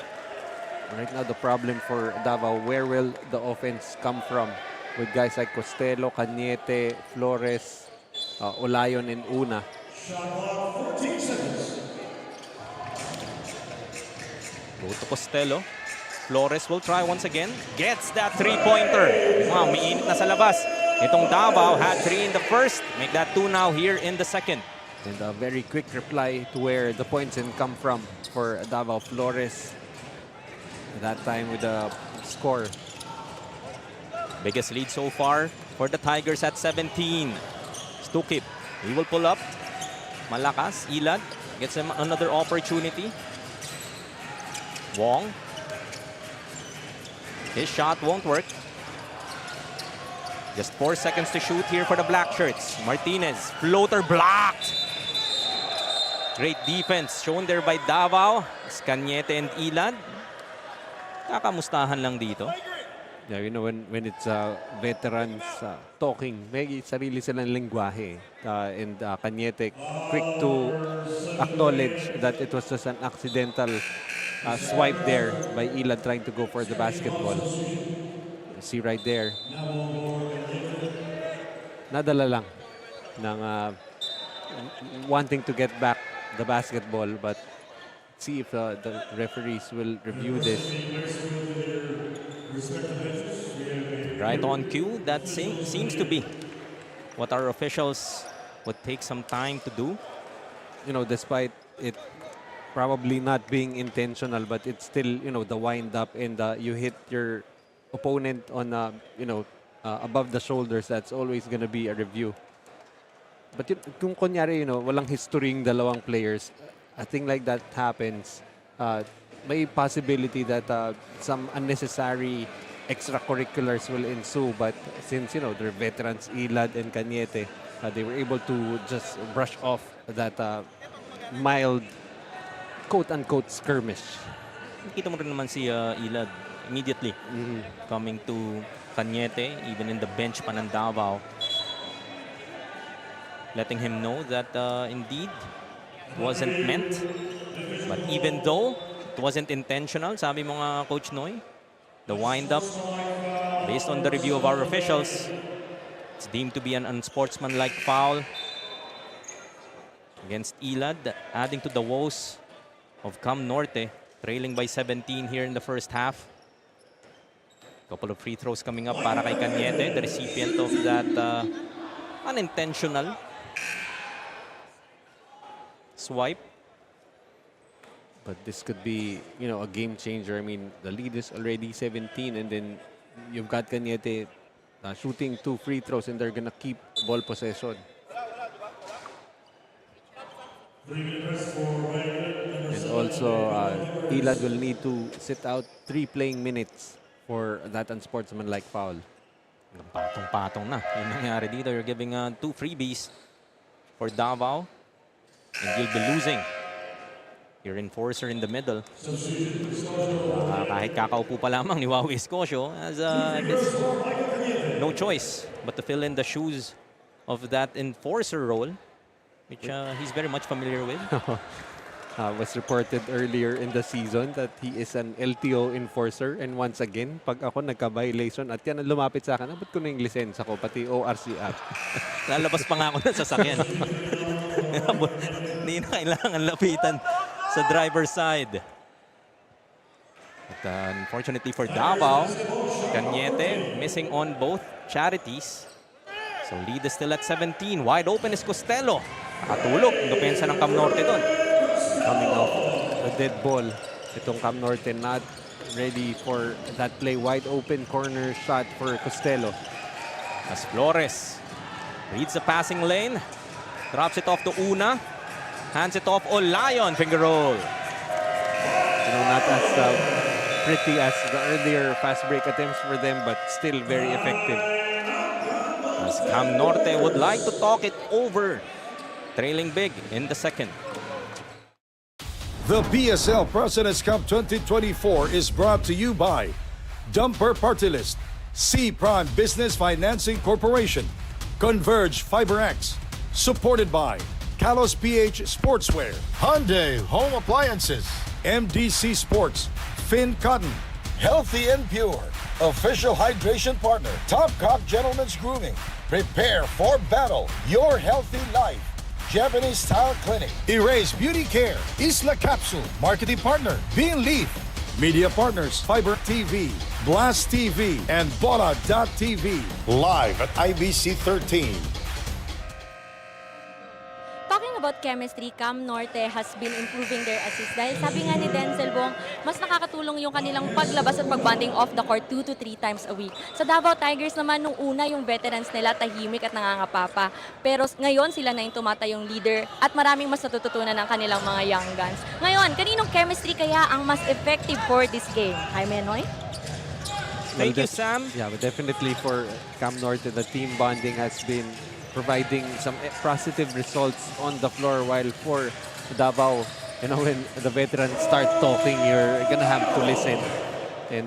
Right now, the problem for Davao, where will the offense come from? With guys like Costello, Cañete, Flores, Olayon, and Una.
Go to Costello. Flores will try once again. Gets that three-pointer. Wow, umiinit na sa labas. Itong Davao had 3 in the first. Make that 2 now here in the second.
And a very quick reply to where the points can come from for Davao. Flores, that time with the score.
Biggest lead so far for the Tigers at 17. Stukip, he will pull up. Malakas, Elad gets him another opportunity. Wong. His shot won't work. Just 4 seconds to shoot here for the black shirts. Martinez, floater blocked. Great defense shown there by Davao. Cañete and Elad. Kakamustahan lang dito.
Yeah, you know, when it's veterans talking, may sarili silang lengguwahe. And Cañete, quick to acknowledge that it was just an accidental swipe there by Elad trying to go for the basketball. You see right there. Nadala lang ng wanting to get back the basketball, but see if the referees will review this.
Right on cue, that seems to be what our officials would take some time to do.
You know, despite it probably not being intentional, but it's still, you know, the wind up and you hit your opponent on, above the shoulders. That's always going to be a review. But kung kunyari, you know, walang history yung dalawang players, a thing like that happens, may possibility that some unnecessary extracurriculars will ensue. But since, you know, they're veterans, Elad and Cañete, they were able to just brush off that mild, quote-unquote, skirmish.
Kita mo rin naman si Elad immediately coming to Cañete, even in the bench pa ng Davao, letting him know that indeed it wasn't meant. But even though it wasn't intentional, sabi mo nga, Coach Noy, the wind-up, based on the review of our officials, it's deemed to be an unsportsmanlike foul against Elad, adding to the woes of Cam Norte, trailing by 17 here in the first half. Couple of free throws coming up para kay Cañete, the recipient of that unintentional swipe.
But this could be, you know, a game changer. I mean, the lead is already 17, and then you've got Cañete shooting 2 free throws, and they're gonna keep ball possession. And also, Elad will need to sit out 3 playing minutes for that unsportsmanlike foul.
Patong-patong na. Yung nangyari dito, you're giving 2 freebies for Davao, and you'll be losing your enforcer in the middle. Kahit kakaupo pa lamang ni Wawi Escocio, as I guess, no choice but to fill in the shoes of that enforcer role, which he's very much familiar with.
Was reported earlier in the season that he is an LTO enforcer. And once again, pag ako nagka-violation at yan ang lumapit sa akin, ba't ko na yung lisensya ko, pati ORC app.
Lalabas pa nga ako ng sasakyan. Hindi na kailangan lapitan sa driver's side. But unfortunately for Davao, Cañete missing on both charities. So lead is still at 17. Wide open is Costello. Nakatulog ang depensa ng Cam Norte doon.
Coming off a dead ball. Itong Cam Norte not ready for that play. Wide open corner shot for Costello.
As Flores reads the passing lane. Drops it off to Una. Hands it off Olayon. Finger roll.
Not as pretty as the earlier fast break attempts for them, but still very effective.
As Cam Norte would like to talk it over. Trailing big in the second.
The PSL President's Cup 2024 is brought to you by Dumper Party List, C Prime Business Financing Corporation, Converge FiberX, supported by Kalos PH Sportswear,
Hyundai Home Appliances,
MDC Sports, Finn Cotton,
Healthy and Pure, official hydration partner, Top Cock Gentlemen's Grooming. Prepare for battle, your healthy life. Japanese Style Clinic,
Erase Beauty Care, Isla Capsule, Marketing Partner, Bean Leaf, Media Partners, Fiber TV, Blast TV, and Bola.tv.
live at IBC 13.
Talking about chemistry, Cam Norte has been improving their assist dahil sabi nga ni Denzel Bong, mas nakakatulong yung kanilang paglabas at pagbanding off the court 2 to 3 times a week. Sa Davao Tigers naman, nung una yung veterans nila tahimik at nangangapapa. Pero ngayon sila na yung tumatayong leader at maraming mas natututunan ng kanilang mga young guns. Ngayon, kaninong chemistry kaya ang mas effective for this game? Jaime Noy?
Thank you, Sam.
Yeah, but definitely for Cam Norte, the team bonding has been providing some positive results on the floor, while for Davao, you know, when the veterans start talking, you're gonna have to listen. And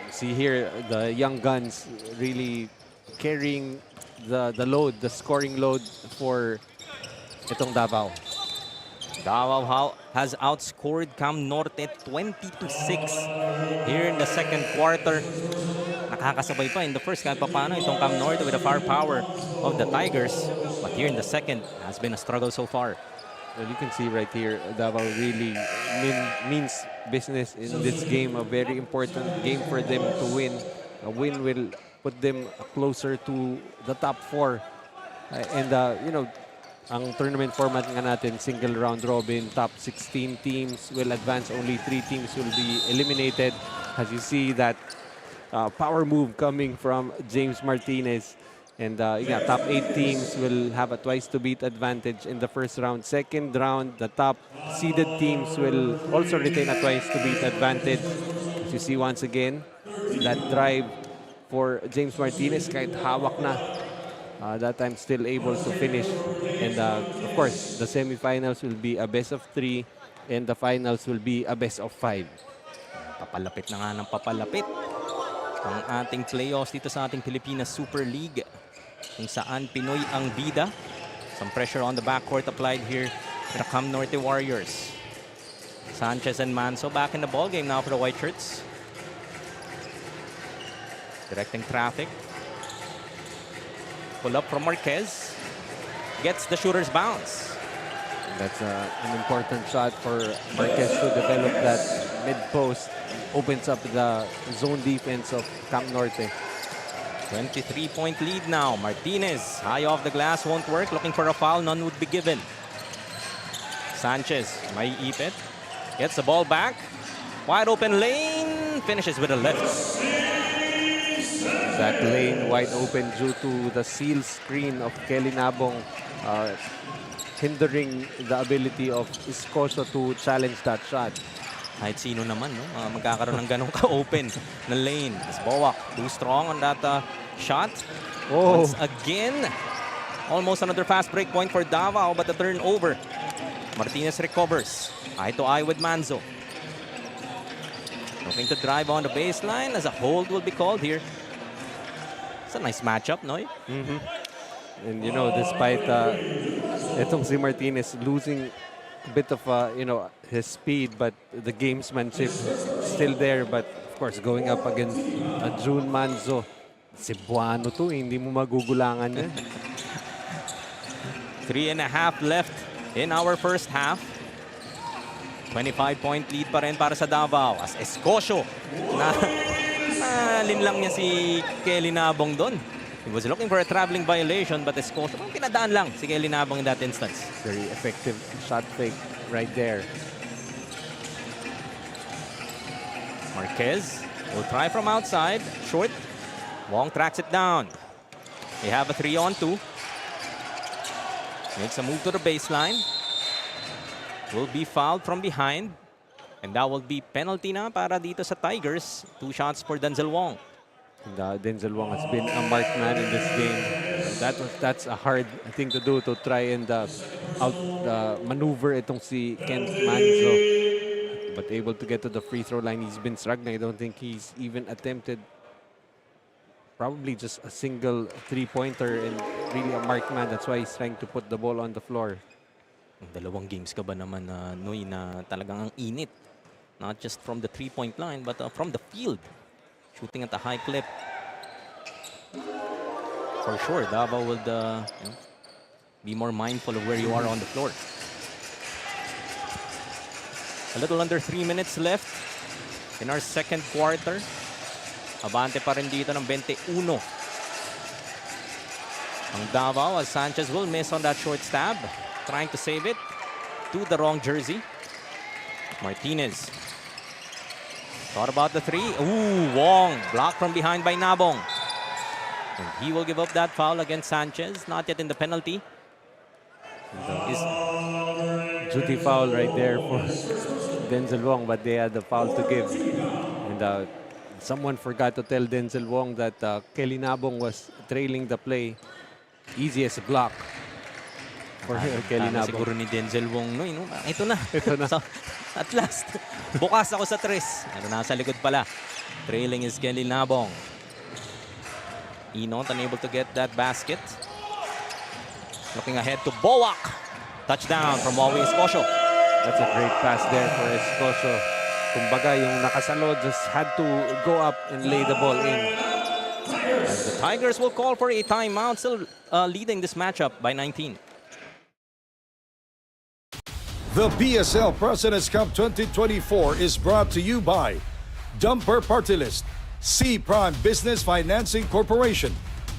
see here, the young guns really carrying the load, the scoring load for itong Davao.
Davao has outscored Cam Norte 20-6 here in the second quarter. Nakakasabay pa in the first kahit paano itong Cam Norte with the firepower of the Tigers. But here in the second has been a struggle so far.
Well, you can see right here, Davao really means business in this game. A very important game for them to win. A win will put them closer to the top 4. You know, ang tournament format nga natin, single round robin, top 16 teams will advance, only 3 teams will be eliminated. As you see that power move coming from James Martinez. And yeah, top 8 teams will have a twice to beat advantage in the first round. Second round, the top seeded teams will also retain a twice to beat advantage. As you see once again, that drive for James Martinez, kahit hawak na, that time still able to finish. And of course, the semifinals will be a best of 3 and the finals will be a best of 5.
Papalapit na nga ng papalapit ang ating playoffs dito sa ating Pilipinas Super League, kung saan Pinoy ang bida. Some pressure on the backcourt applied here to the Cam Norte Warriors. Sanchez and Manso back in the ball game now for the White Shirts. Directing traffic. Pull up from Marquez. Gets the shooter's bounce.
That's an important shot for Marquez to develop that mid-post. Opens up the zone defense of Cam Norte.
23-point lead now. Martinez, high off the glass, won't work. Looking for a foul, none would be given. Sanchez, may ipit. Gets the ball back. Wide open lane. Finishes with a left.
That lane wide open due to the seal screen of Kelly Nabong, hindering the ability of Iscoso to challenge that shot.
Kahit sino naman, no? Magkakaroon ng ganong ka-open na lane. As Boak, too strong on that shot.
Oh.
Once again, almost another fast break point for Davao, but the turnover. Martinez recovers. Eye to eye with Manzo. Looking to drive on the baseline as a hold will be called here. It's a nice matchup, no?
And you know, despite itong si Martinez losing bit of, his speed, but the gamesmanship still there. But of course, going up against June Manzo, Cebuano to, hindi mo magugulangan yan.
3.5 left in our first half. 25-point lead pa rin para sa Davao as Escocio na linlang niya si Kelly Nabong doon. He was looking for a traveling violation but Escocio pinadaan lang si Kelly Nabong in that instance.
Very effective shot fake right there.
Marquez will try from outside. Short. Wong tracks it down. They have a 3-on-2. Makes a move to the baseline. Will be fouled from behind. And that will be penalty na para dito sa Tigers. 2 shots for Denzel Wong.
And, Denzel Wong has been a marked man in this game. That's a hard thing to do, to try and maneuver itong si Kent Manzo. But able to get to the free throw line. He's been struggling. I don't think he's even attempted probably just a single three-pointer and really a marked man. That's why he's trying to put the ball on the floor.
Dalawang games ka ba naman na Noy na talagang ang init. Not just from the 3-point line but from the field. Shooting at a high clip. For sure, Davao will be more mindful of where you are on the floor. A little under 3 minutes left in our second quarter. Abante pa rin dito ng 21. Ang Davao as Sanchez will miss on that short stab. Trying to save it to the wrong jersey. Martinez. Thought about the 3. Ooh, Wong blocked from behind by Nabong. And he will give up that foul against Sanchez. Not yet in the penalty.
Duty foul right there for Denzel Wong, but they had the foul to give. And someone forgot to tell Denzel Wong that Kelly Nabong was trailing the play. Easiest block for Kelly Nabong.
Siguro ni Denzel Wong, no? Ito na. Ito na. So, at last, bukas ako sa tres. Pero nasa likod pala. Trailing is Kelly Nabong. Inot unable to get that basket. Looking ahead to Boak. Touchdown from Wawi Escocio.
That's a great pass there for Escocio. Kumbaga, yung nakasalo just had to go up and lay the ball in.
As the Tigers will call for a timeout, still leading this matchup by 19.
The PSL President's Cup 2024 is brought to you by Dumper Party List, C Prime Business Financing Corporation,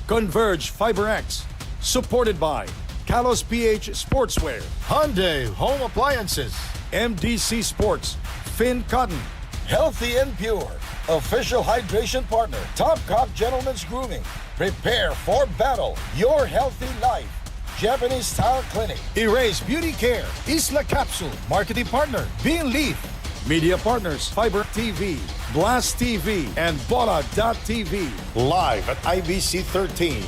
Converge FiberX, supported by Kalos PH Sportswear,
Hyundai Home Appliances,
MDC Sports, Finn Cotton,
Healthy and Pure, official hydration partner, Top Cop Gentlemen's Grooming. Prepare for battle, your healthy life. Japanese Style Clinic,
Erase Beauty Care, Isla Capsule, Marketing Partner, Bean Leaf, Media Partners, Fiber TV, Blast TV, and Bola.tv.
live at IBC 13.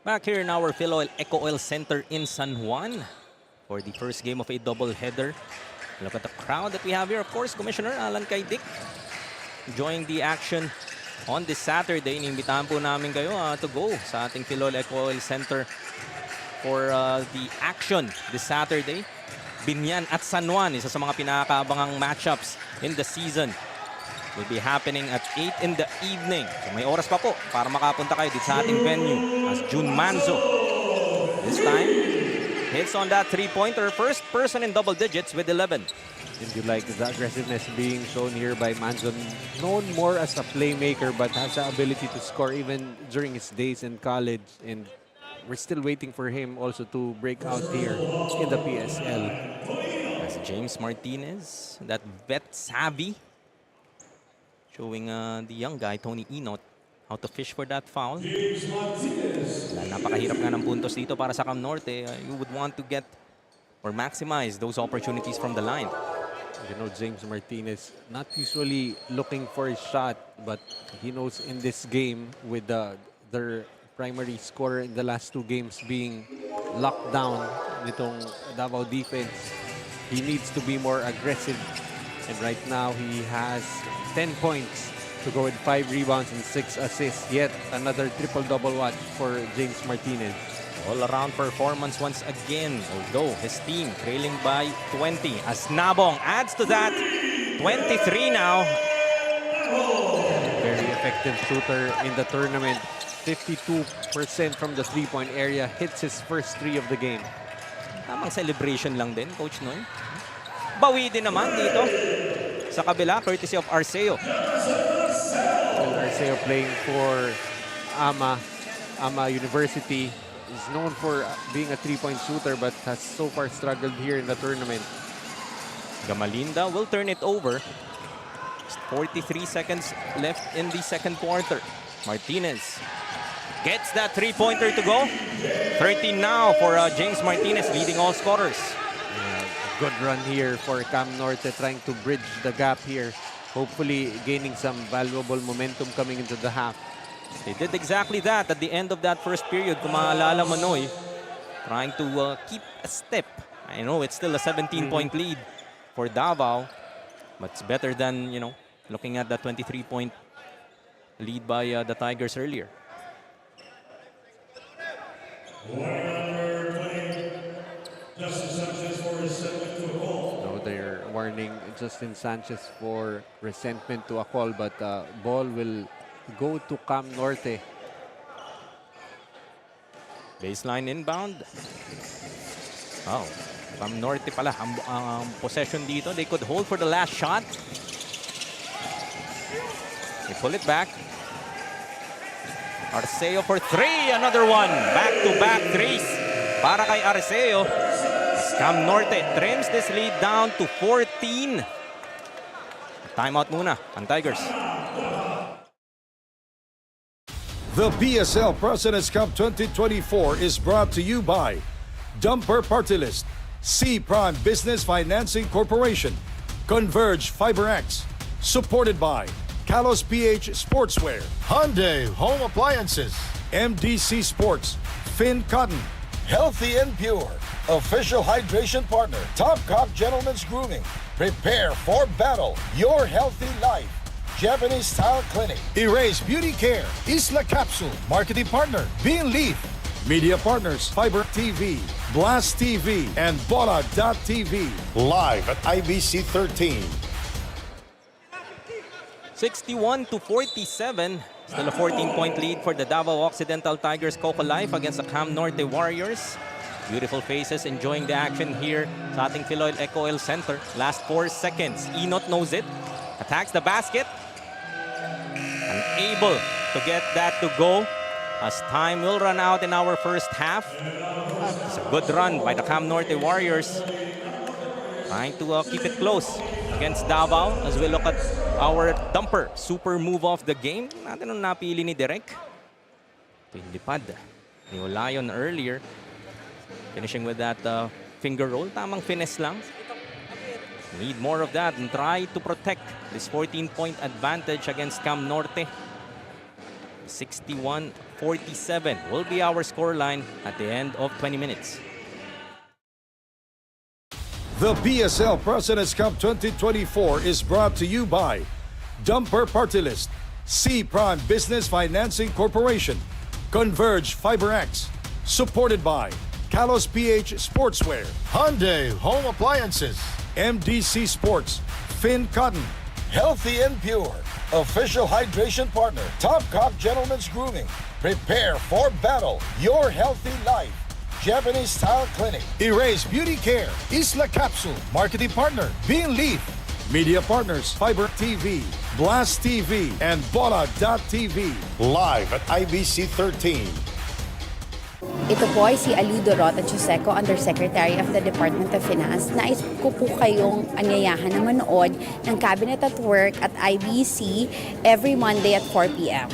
Back here in our Philoil Eco Oil Center in San Juan for the first game of a doubleheader. Look at the crowd that we have here. Of course, Commissioner Alan Kaidik enjoying the action on this Saturday. Inimbitahan po namin kayo to go sa ating Philoil Eco Oil Center for the action this Saturday. Binyan at San Juan, isa sa mga pinakaabangang matchups in the season, will be happening at 8 in the evening. So may oras pa po para makapunta kayo dito sa ating venue as June Manzo. This time, hits on that three-pointer. First person in double digits with 11.
And you like the aggressiveness being shown here by Manzo, known more as a playmaker but has the ability to score even during his days in college. And we're still waiting for him also to break out here in the PSL.
As James Martinez, that vet savvy, showing the young guy, Tony Inot, how to fish for that foul. Napakahirap nga ng puntos dito para sa Cam Norte. You would want to get or maximize those opportunities from the line.
You know, James Martinez not usually looking for a shot, but he knows in this game with their primary scorer in the last 2 games being locked down nitong Davao defense, he needs to be more aggressive. And right now he has 10 points to go with 5 rebounds and 6 assists. Yet another triple-double watch for James Martinez.
All-around performance once again, although his team trailing by 20 as Nabong adds to that. 23 now.
Very effective shooter in the tournament. 52% from the three-point area. Hits his first 3 of the game.
Tamang celebration lang din, Coach Noy. Bawi din naman dito sa kabila, courtesy of Arceo.
Well, Arceo playing for Ama University. Is known for being a three-point shooter but has so far struggled here in the tournament.
Gamalinda will turn it over. 43 seconds left in the second quarter. Martinez gets that three-pointer to go. 13 now for James Martinez, leading all scorers.
A good run here for Cam Norte, trying to bridge the gap here. Hopefully gaining some valuable momentum coming into the half.
They did exactly that at the end of that first period. Kung maalala mo, Noy, trying to keep a step. I know it's still a 17-point lead for Davao, but it's better than, you know, looking at that 23-point lead by the Tigers earlier.
No, they're warning Justin Sanchez for resentment to a call, but ball will go to Cam Norte.
Baseline inbound. Oh, Cam Norte pala ang possession dito. They could hold for the last shot. They pull it back. Arceo for 3. Another one. Back-to-back threes para kay Arceo. Cam Norte trims this lead down to 14. Timeout muna ang Tigers.
The PSL President's Cup 2024 is brought to you by Dumper Party List, C Prime Business Financing Corporation, Converge FiberX, supported by Kalos PH Sportswear,
Hyundai Home Appliances,
MDC Sports, Finn Cotton,
Healthy and Pure, official hydration partner, Topcock Gentlemen's Grooming. Prepare for battle, your healthy life. Japanese Style Clinic,
Erase Beauty Care, Isla Capsule, Marketing Partner, Bean Leaf, Media Partners, Fiber TV, Blast TV, and Bola.tv.
live at IBC 13.
61-47. Still a 14-point lead for the DAVAO Occidental Tigers COCOLIFE against the Cam Norte Warriors. Beautiful faces enjoying the action here sa ating Philoil Eco Oil Center. Last 4 seconds. Enot knows it. Attacks the basket. Unable to get that to go as time will run out in our first half. It's a good run by the Cam Norte Warriors. Trying to keep it close against Davao as we look at our dumper super move of the game. Natin ang napili ni Derek. Pinlipad ni Olayon earlier. Finishing with that finger roll. Tamang finesse lang. Need more of that and try to protect this 14-point advantage against Cam Norte. 61-47 will be our scoreline at the end of 20 minutes.
The PSL President's Cup 2024 is brought to you by Dumper Party List, C Prime Business Financing Corporation, Converge FiberX, supported by Kalos PH Sportswear,
Hyundai Home Appliances,
MDC Sports, Finn Cotton,
Healthy and Pure, official hydration partner, Topcock Gentlemen's Grooming. Prepare for battle, your healthy life. Japanese Style Clinic,
Erase Beauty Care, Isla Capsule, Marketing Partner, Bean Leaf, Media Partners, Fiber TV, Blast TV, and Bola.tv.
live at IBC 13.
Ito po ay si Aludo Rota Chuseco, Undersecretary of the Department of Finance. Nais ko po kayong anyayahan na manood ng Cabinet at Work at IBC every Monday at 4 p.m.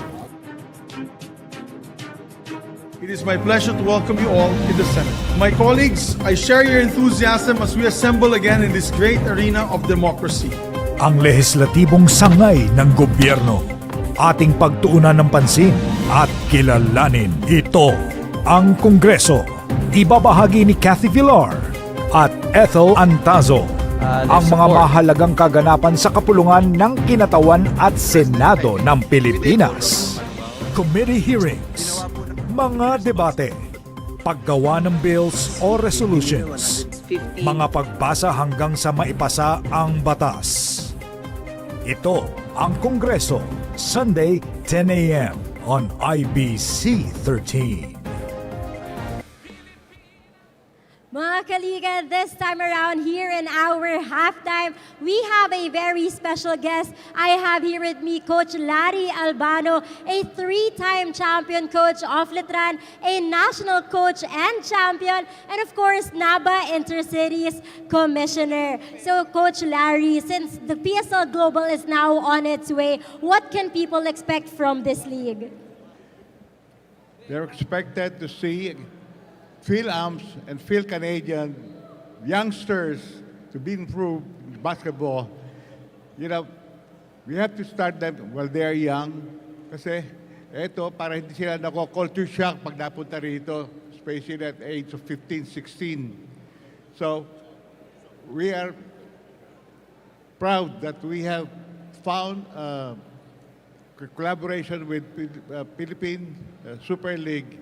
It is my pleasure to welcome you all in the Senate. My colleagues, I share your enthusiasm as we assemble again in this great arena of democracy.
Ang lehislatibong sangay ng gobyerno, ating pagtuunan ng pansin at kilalanin ito. Ang Kongreso, ibabahagi ni Cathy Villar at Ethel Antazo. ang mga mahalagang kaganapan sa kapulungan ng Kinatawan at Senado ng Pilipinas. Committee hearings, mga debate, paggawa ng bills o resolutions, mga pagbasa hanggang sa maipasa ang batas. Ito ang Kongreso, Sunday, 10 a.m. on IBC 13.
Mga kaliga, this time around here in our halftime, we have a very special guest. I have here with me Coach Larry Albano, a 3-time champion coach of Letran, a national coach and champion, and of course, NABA Intercities Commissioner. So Coach Larry, since the PSL Global is now on its way, what can people expect from this league?
They're expected to see Phil Amps and Phil Canadian youngsters to be improved in basketball. You know, we have to start them while they're young. Kasi eto, para hindi sila culture shock pag napunta rito, especially at the age of 15, 16. So, we are proud that we have found collaboration with Philippine Super League.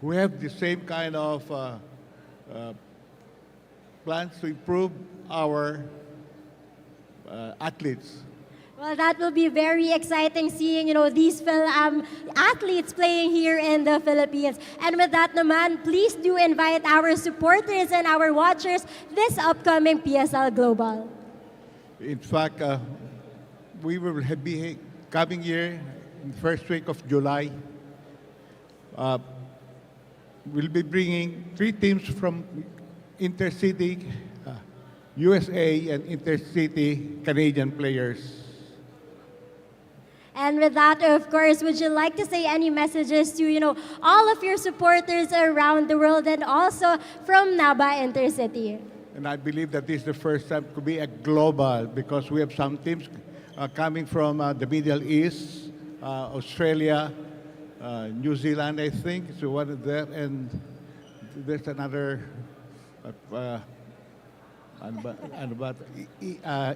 We have the same kind of plans to improve our athletes.
Well, that will be very exciting seeing, these athletes playing here in the Philippines. And with that naman, please do invite our supporters and our watchers this upcoming PSL Global.
In fact, we will be coming here in the first week of July. We'll be bringing 3 teams from Intercity USA and Intercity Canadian players.
And with that, of course, would you like to say any messages to, all of your supporters around the world and also from NABA Intercity?
And I believe that this is the first time to be a global because we have some teams coming from the Middle East, Australia, New Zealand, I think, so one of them, and there's another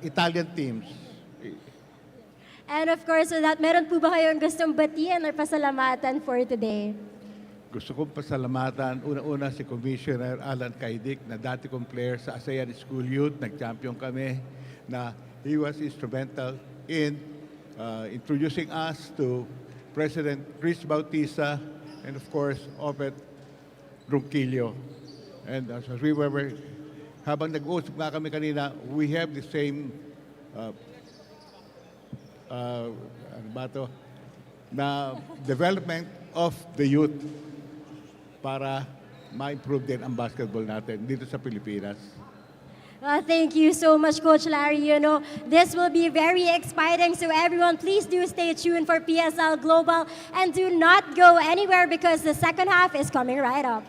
Italian teams.
And of course, so that meron po ba kayong gustong batiin or pasalamatan for today?
Gusto kong pasalamatan, una-una si Commissioner Alan Kaidik na dati kong player sa ASEAN School Youth, nag-champion kami, na he was instrumental in introducing us to President Chris Bautista, and of course, Obet Ronquillo. And as we were, habang nag-uusap nga kami kanina, we have the same na development of the youth para ma-improve din ang basketball natin dito sa Pilipinas.
Thank you so much, Coach Larry. This will be very exciting. So everyone, please do stay tuned for PSL Global and do not go anywhere because the second half is coming right up.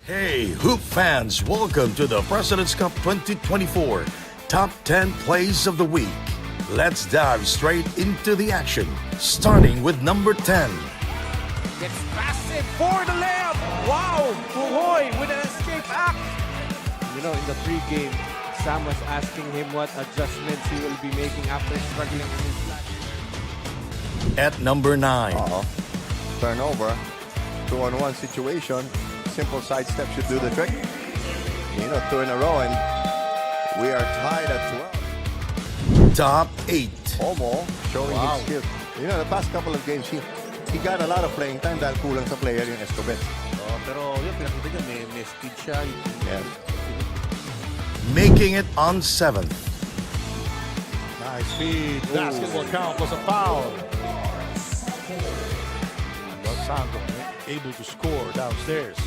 Hey, Hoop fans, welcome to the President's Cup 2024 Top 10 Plays of the Week. Let's dive straight into the action, starting with number 10.
Gets passive for the layup. Wow, Puhoy with an escape act.
In the pregame, Sam was asking him what adjustments he will be making after struggling in his life.
At number 9.
Turnover, 2-on-1 situation. Simple sidestep should do the trick. 2 in a row, and we are tied at 12.
Top 8.
Omo showing his skill. The past couple of games, he got a lot of playing time dahil kulang sa player yung Escobar.
Pero yun, pinakita niya, may speed siya.
Yeah.
Making it on 7th.
Nice feed. Basketball count was a foul. Sandro able to score downstairs.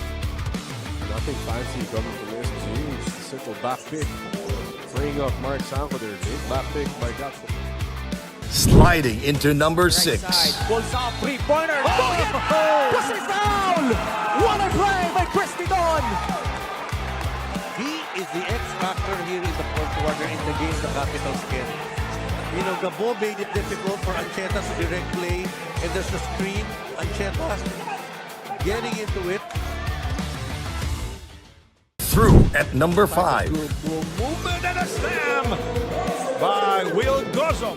Nothing fancy coming to this. Jeez, simple back pick. Freeing up Mark Sanko there. Back pick by Gatso.
Sliding into number 6.
Pulls off 3-pointer. Pushing down. What a play by Christy Don. He is the X-factor here in the fourth quarter in the game the Capitals get. Gabo made it difficult for Ancheta to direct play, and there's the screen. Ancheta getting into it.
Through At number 5,
Movement and a slam by Will Gozom.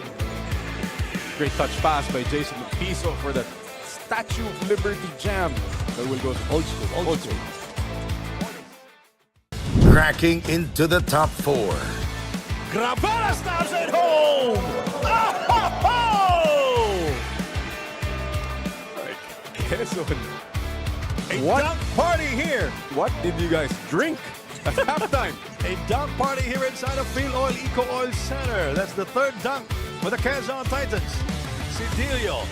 Great touch pass by Jason Piso for that Statue of Liberty jam. That will go old school. Old school.
cracking into the top 4.
Gravera stops at home. Oh!
Quezon.
A
What?
dunk party here.
What did you guys drink at halftime?
A dunk party here inside of Field Oil Eco Oil Center. That's the third dunk for the Quezon Titans. Sidilio.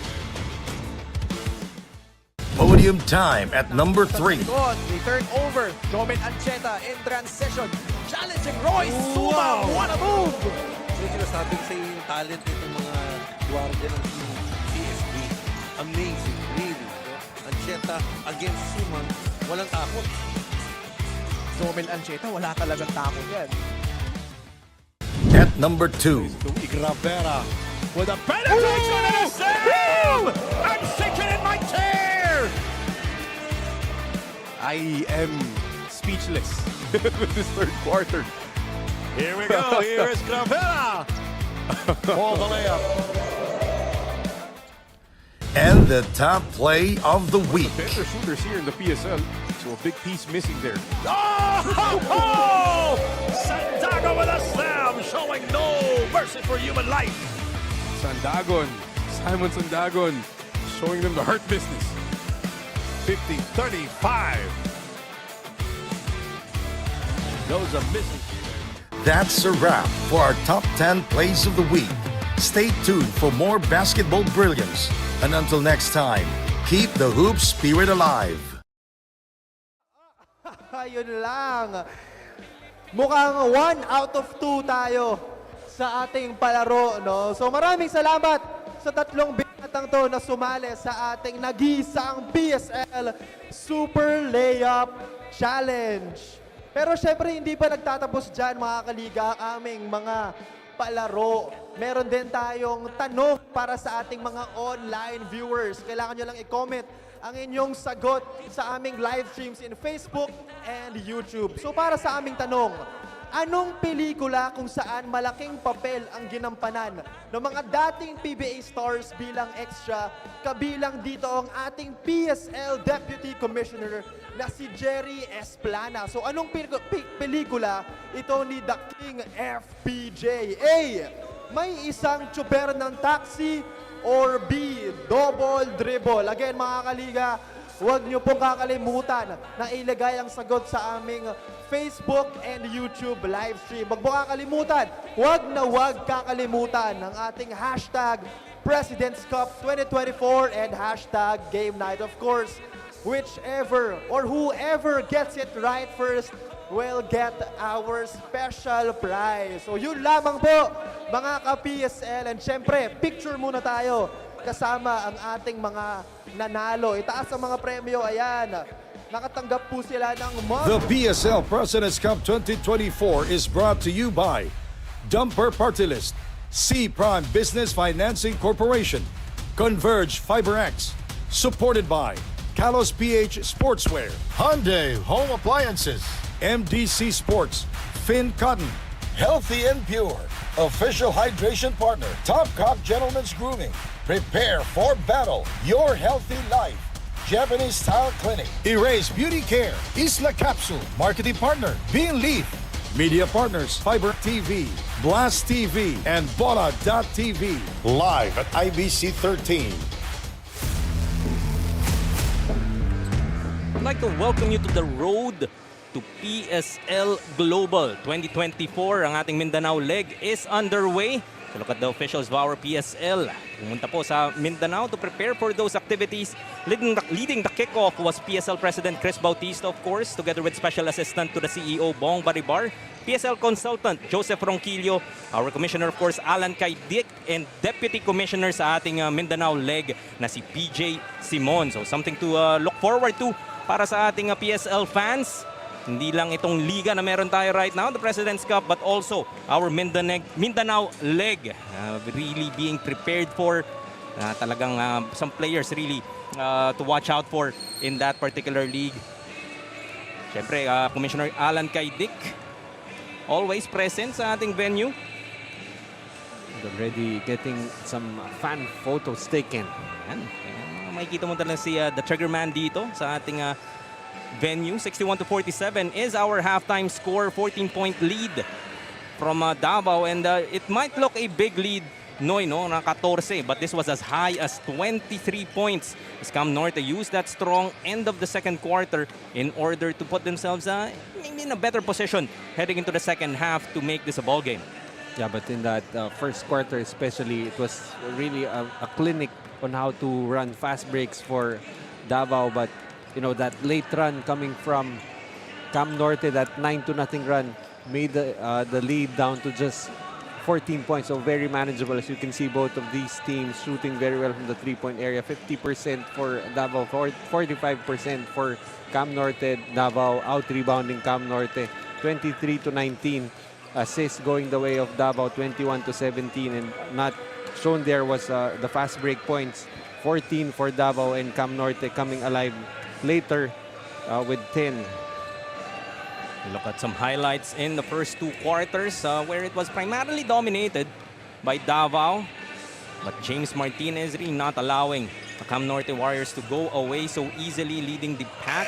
Podium time at number 3.
They turn over. Jomen Ancheta in transition. Challenging Royce Suma. What a move!
Medyo nasabi sa yung talent itong mga guardia ng PSB. Amazing, really. Ancheta against Suman, walang takot.
Jomen Ancheta, wala talagang takot yan.
At number 2.
Gravera with a penetration and a slam! I'm sinking in my chair!
I am speechless with this third quarter.
Here we go. Here is Gravera. For the layup.
And the top play of the week.
Better shooters here in the PSL, so a big piece missing there.
Oh! Sandago with a slam, showing no mercy for human life.
Sandagon, Simon Sandagon, showing them the hurt business.
50-35. Those are missing.
That's a wrap for our top 10 plays of the week. Stay tuned for more basketball brilliance. And until next time, keep the hoop spirit alive.
Ayun lang. Mukhang 1 out of 2 tayo sa ating palaro, no? So maraming salamat sa tatlong binatang to na sumali sa ating nag-iisang PSL Super Layup Challenge. Pero syempre hindi pa nagtatapos dyan mga kaliga ang aming mga palaro. Meron din tayong tanong para sa ating mga online viewers. Kailangan nyo lang i-comment ang inyong sagot sa aming live streams in Facebook and YouTube. So para sa aming tanong, anong pelikula kung saan malaking papel ang ginampanan ng mga dating PBA stars bilang extra, kabilang dito ang ating PSL Deputy Commissioner na si Jerry Esplana. So anong pelikula ito ni The King FPJ? A. May isang tsuper ng taxi, or B. Double dribble. Again mga kaliga, huwag niyo pong kakalimutan na ilagay ang sagot sa aming Facebook and YouTube live stream. Huwag mo kakalimutan, huwag kakalimutan ang ating hashtag President's Cup 2024 and hashtag Game Night. Of course, whichever or whoever gets it right first will get our special prize. So yun lamang po mga ka-PSL. And syempre, picture muna tayo kasama ang ating mga nanalo. Itaas ang mga premyo. Ayan. Nakatanggap po sila ng
The PSL President's Cup 2024 is brought to you by Dumper Party List, C Prime Business Financing Corporation, Converge FiberX, supported by Kalos PH Sportswear, Hyundai Home Appliances, MDC Sports, Finn Cotton,
Healthy and Pure, official hydration partner, Topcock Gentlemen's Grooming. Prepare for battle, your healthy life. Japanese Style Clinic, Erase Beauty Care, Isla Capsule, Marketing Partner, Bean Leaf,
Media Partners, Fiber TV, Blast TV, and Bola.tv. Live at IBC 13.
I'd like to welcome you to the road to PSL Global 2024. Ang ating Mindanao leg is underway. So look at the officials of our PSL. Pumunta po sa Mindanao to prepare for those activities. Leading the kickoff was PSL President Chris Bautista, of course, together with Special Assistant to the CEO, Bong Baribar, PSL Consultant Joseph Ronquillo, our Commissioner, of course, Alan Kaidik, and Deputy Commissioner sa ating Mindanao leg na si PJ Simon. So something to look forward to para sa ating PSL fans. Hindi lang itong liga na meron tayo right now, the President's Cup, but also our Mindanao leg. Really being prepared for talagang some players really to watch out for in that particular league. Siyempre, Commissioner Alan Kaidik, always present sa ating venue.
And already getting some fan photos taken.
Yan. Makikita mo talaga si the triggerman dito sa ating venue. 61-47 is our halftime score. 14-point lead from Davao. And it might look a big lead, Noy, no, na 14. But this was as high as 23 points. As Cam Norte used that strong end of the second quarter in order to put themselves maybe in a better position heading into the second half to make this a ball game.
Yeah, but in that first quarter especially, it was really a clinic on how to run fast breaks for Davao. But, you know, that late run coming from Cam Norte, that 9-0 run, made the lead down to just 14 points. So very manageable. As you can see, both of these teams shooting very well from the three-point area. 50% for Davao, 45% for Cam Norte. Davao out-rebounding Cam Norte, 23-19. Assists going the way of Davao, 21-17, and not shown there was the fast break points, 14 for Davao, and Cam Norte coming alive later with 10.
Look at some highlights in the first two quarters where it was primarily dominated by Davao, but James Martinez really not allowing the Cam Norte Warriors to go away so easily, leading the pack.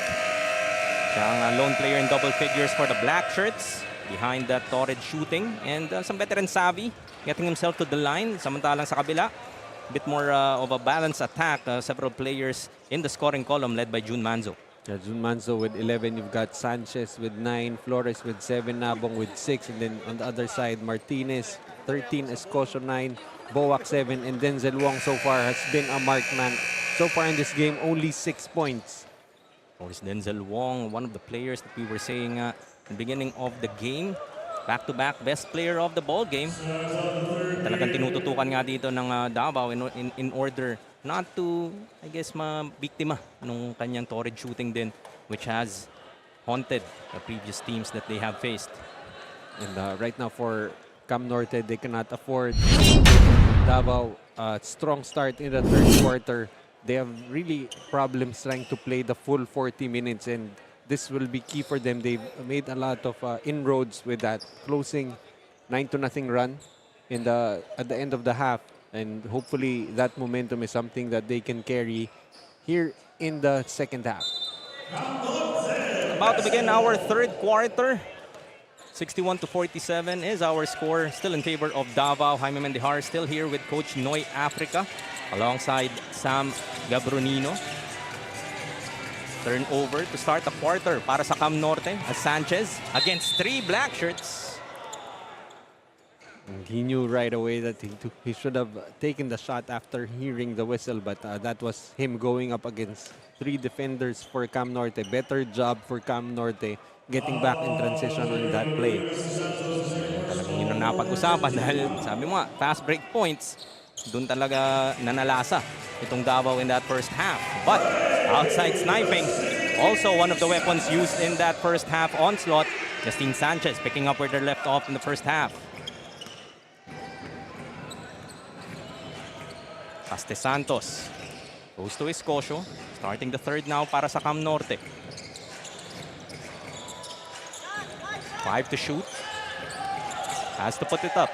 Siya ang lone player in double figures for the Black Shirts, behind that torrid shooting, and some veteran savvy getting himself to the line. Samantalang sa kabila, a bit more of a balanced attack. Several players in the scoring column led by June Manzo.
Yeah, June Manzo with 11. You've got Sanchez with 9, Flores with 7, Nabong with 6, and then on the other side, Martinez 13, Escocio 9, Boak 7, and Denzel Wong so far has been a marked man. So far in this game, only 6 points.
Of course, Denzel Wong, one of the players that we were saying the beginning of the game, back-to-back best player of the ball game. Talagang tinututukan nga dito ng Davao in order not to, I guess, mabiktima nung kanyang torrid shooting din, which has haunted the previous teams that they have faced.
And right now for Cam Norte, they cannot afford Davao strong start in the third quarter. They have really problems trying to play the full 40 minutes, and this will be key for them. They've made a lot of inroads with that closing 9-0 run at the end of the half, and hopefully that momentum is something that they can carry here in the second half.
About to begin our third quarter. 61-47 is our score, still in favor of Davao. Jaime Mendihar still here with Coach Noy Africa alongside Sam Gabronino. Turnover to start the quarter para sa Cam Norte as Sanchez against 3 Black Shirts.
And he knew right away that he should have taken the shot after hearing the whistle, but that was him going up against 3 defenders for Cam Norte. Better job for Cam Norte getting back in transition on that play.
Talagang yun ang napag-usapan dahil sabi mo fast break points, doon talaga nanalasa itong Davao in that first half. But outside sniping, also one of the weapons used in that first half onslaught. Justine Sanchez picking up where they left off in the first half. Caste Santos goes to Escocio, starting the third now para sa Cam Norte. 5 to shoot. Has to put it up.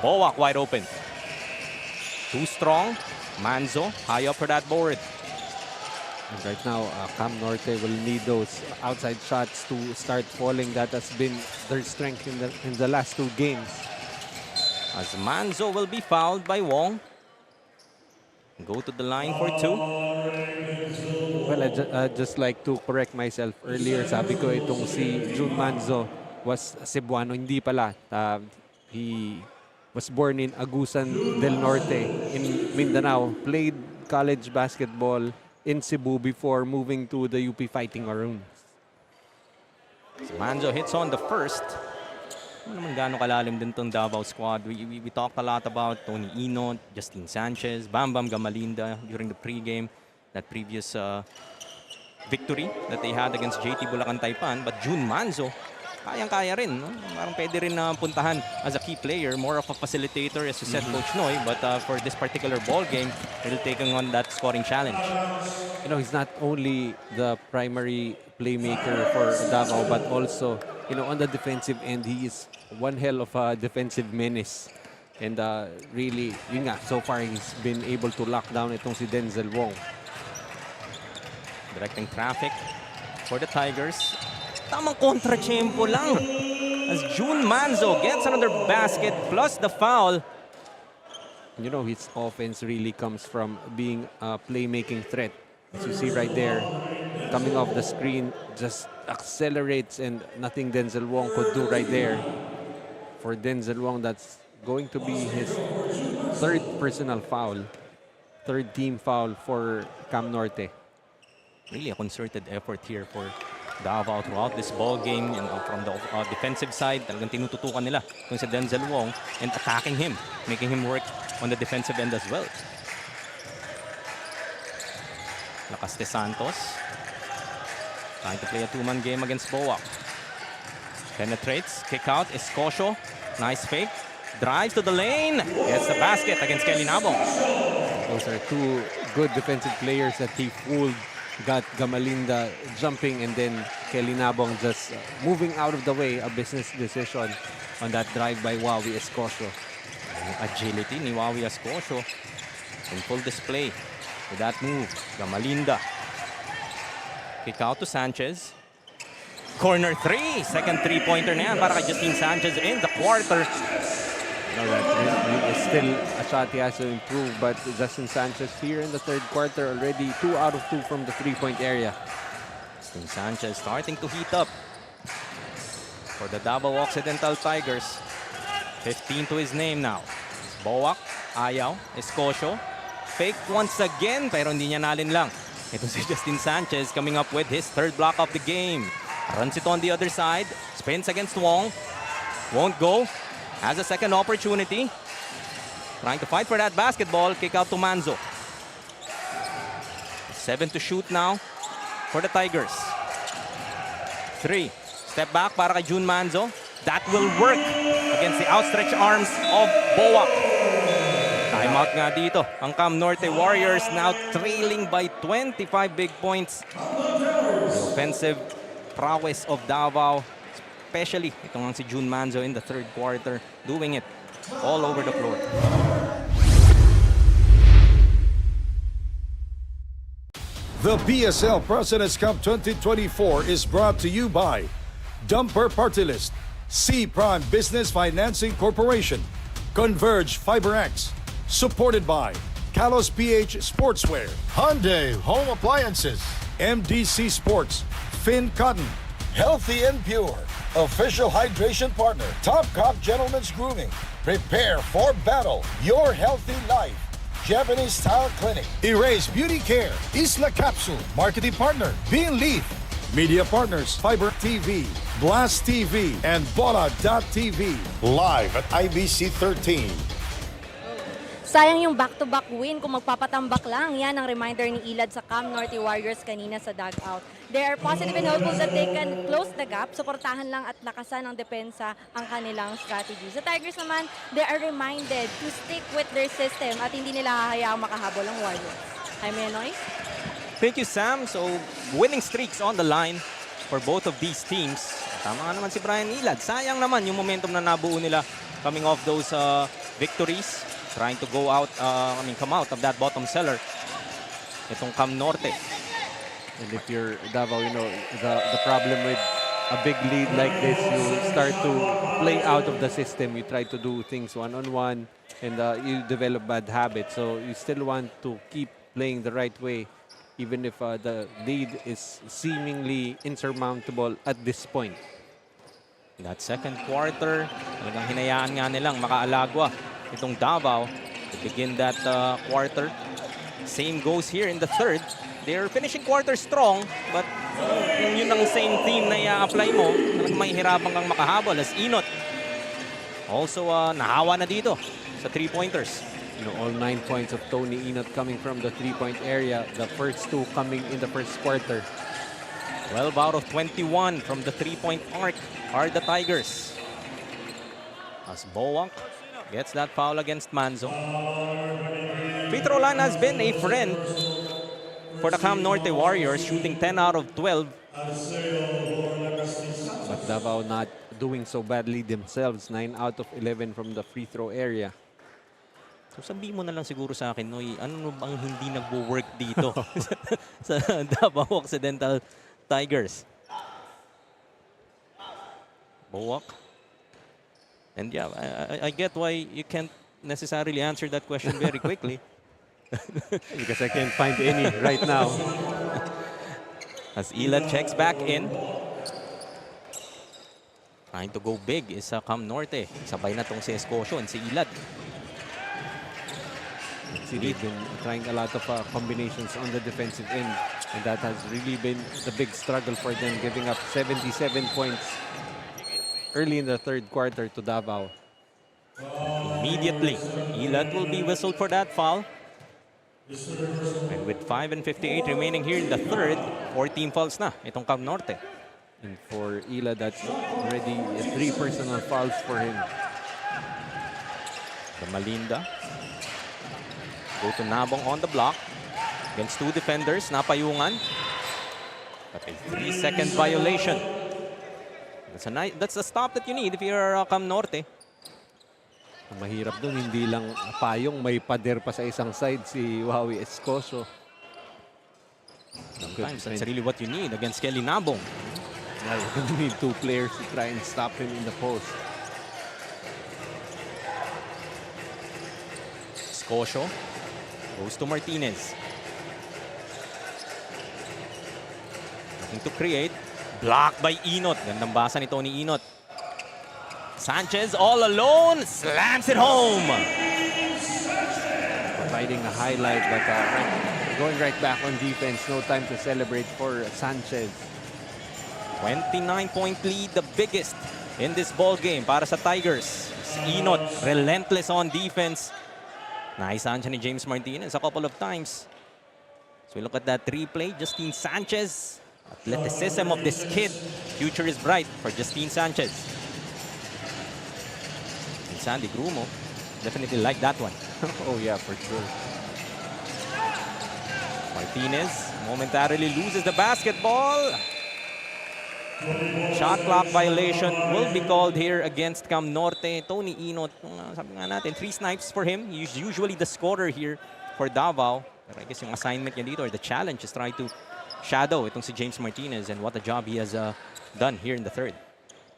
Boak wide open. Too strong. Manzo high up for that board.
And right now, Cam Norte will need those outside shots to start falling. That has been their strength in the last 2 games.
As Manzo will be fouled by Wong. Go to the line for 2.
Well, I just like to correct myself. Earlier, sabi ko itong si June Manzo was Cebuano. Hindi pala. He was born in Agusan del Norte in Mindanao. Played college basketball in Cebu before moving to the UP Fighting Maroons.
So Manzo hits on the first. Ano naman gaano kalalim din tong Davao squad. We talked a lot about Tony Ino, Justine Sanchez, Bam Bam Gamalinda during the pregame. That previous victory that they had against JT Bulacan Taipan. But June Manzo, kayang-kaya rin. No? Parang pwede rin na puntahan as a key player. More of a facilitator, as you said, Coach Noy. But for this particular ball game, he'll take on that scoring challenge.
You know, he's not only the primary playmaker for Davao, but also, on the defensive end, he is one hell of a defensive menace. And really, yun nga, so far he's been able to lock down itong si Denzel Wong.
Directing traffic for the Tigers. Tamang kontra-tiyempo lang. As June Manzo gets another basket plus the foul.
His offense really comes from being a playmaking threat. As you see right there, coming off the screen, just accelerates, and nothing Denzel Wong could do right there. For Denzel Wong, that's going to be his third personal foul, third team foul for Cam Norte.
Really a concerted effort here for Davao throughout this ball game, and from the defensive side, talagang tinututukan nila kung si Denzel Wong and attacking him, making him work on the defensive end as well. Lakas de Santos trying to play a two-man game against Boak. Penetrates, kick out, Escocio, nice fake, drives to the lane, gets the basket against Kelly Nabong.
Those are two good defensive players that he fooled. Got Gamalinda jumping, and then Kelly Nabong just moving out of the way. A business decision on that drive by Wawi Escocio.
Agility ni Wawi Escocio in full display with that move. Gamalinda. Kick out to Sanchez. Corner three. Second three-pointer na yan para kay Justine Sanchez in the quarter.
That is still a shot he has to improve, but Justin Sanchez here in the third quarter already 2 out of 2 from the three-point area.
Justin Sanchez starting to heat up for the DAVAO Occidental Tigers. 15 to his name now. Boak, ayaw, Escocio. Fake once again, pero hindi niya nalin lang. Ito si Justin Sanchez coming up with his third block of the game. Runs it on the other side. Spins against Wong. Won't go. Has a second opportunity. Trying to fight for that basketball. Kick out to Manzo. 7 to shoot now for the Tigers. 3. Step back para kay June Manzo. That will work against the outstretched arms of Boak. Timeout nga dito. Ang Cam Norte Warriors now trailing by 25 big points. The offensive prowess of Davao, especially itong si June Manzo in the third quarter, doing it all over the floor.
The PSL President's Cup 2024 is brought to you by Dumper Party List, C Prime Business Financing Corporation, Converge FiberX, supported by Kalos PH Sportswear,
Hyundai Home Appliances,
MDC Sports, Finn Cotton,
Healthy and Pure, official hydration partner, Top Cop Gentlemen's Grooming. Prepare for battle, your healthy life. Japanese Style Clinic.
Erase Beauty Care, Isla Capsule, marketing partner, Bean Leaf, media partners, Fiber TV, Blast TV, and Bola.tv.
Live at IBC 13.
Sayang yung back-to-back win kung magpapatambak lang. Yan ang reminder ni Ilad sa Cam Norte Warriors kanina sa dugout. They are positive and hopeful that they can close the gap. Suportahan lang at lakasan ng depensa ang kanilang strategy. Sa Tigers naman, they are reminded to stick with their system at hindi nila hahayaang makahabol ang Warriors. Jaime Noy?
Thank you, Sam. So, winning streaks on the line for both of these teams. Tama nga naman si Brian Ilad. Sayang naman yung momentum na nabuo nila coming off those victories. Trying to go out, come out of that bottom cellar. Itong Cam Norte.
And if you're Davao, the problem with a big lead like this, you start to play out of the system. You try to do things one-on-one, and you develop bad habits. So you still want to keep playing the right way, even if the lead is seemingly insurmountable at this point.
That second quarter, talagang hinayaan nga nilang makaalagwa itong Davao to begin that quarter. Same goes here in the third. They're finishing quarter strong, but yun ang same theme na i-apply mo, may hirapan kang makahabol as Inot. Also, nahawa na dito sa three-pointers.
All 9 points of Tony Inot coming from the three-point area. The first 2 coming in the first quarter.
12 out of 21 from the three-point arc are the Tigers. As Boak gets that foul against Manzo. Free throw line has been a friend for the Cam Norte Warriors, shooting 10 out of 12
But Davao not doing so badly themselves. 9 out of 11 from the free throw area.
So sabihin mo na lang siguro sa akin, Noy, ano bang hindi nagwo-work dito sa Davao Occidental Tigers? Buwak. And yeah, I get why you can't necessarily answer that question very quickly.
Because I can't find any right now.
As Ilad checks back in. Trying to go big is Cam Norte. Sabay na tong si Escocio and si Ilad.
They've been trying a lot of combinations on the defensive end. And that has really been the big struggle for them, giving up 77 points early in the third quarter to Davao.
Immediately, Ilad will be whistled for that foul. And with 5:58 remaining here in the third, 14 fouls na itong Cam Norte.
And for Ilad, that's already 3 personal fouls for him.
The Malinda. Go to Nabong on the block. Against 2 defenders, napayungan. But a 3-second violation. That's a stop that you need if you're Cam Norte.
Ang mahirap dun, hindi lang payong, may pader pa sa isang side si Wawi Escocio.
Sometimes that's really what you need against Kelly Nabong.
Now you're going to need 2 players to try and stop him in the post.
Escocio goes to Martinez. Looking to create. Blocked by Inot. Gandang basa ni Tony Inot. Sanchez all alone. Slams it home.
Providing a highlight, but going right back on defense. No time to celebrate for Sanchez.
29-point lead, the biggest in this ball game para sa Tigers. Inot, relentless on defense. Naisahan siya ni James Martinez a couple of times. So we look at that replay. Justine Sanchez. Athleticism of this kid. Future is bright for Justine Sanchez. And Sandy Grumo definitely like that one.
Oh yeah, for sure.
Martinez momentarily loses the basketball. Shot clock violation will be called here against Cam Norte. Tony Inot, sabi nga natin, 3 snipes for him. He's usually the scorer here for Davao. Pero I guess yung assignment niya dito, or the challenge, is trying to shadow itong si James Martinez, and what a job he has done here in the third.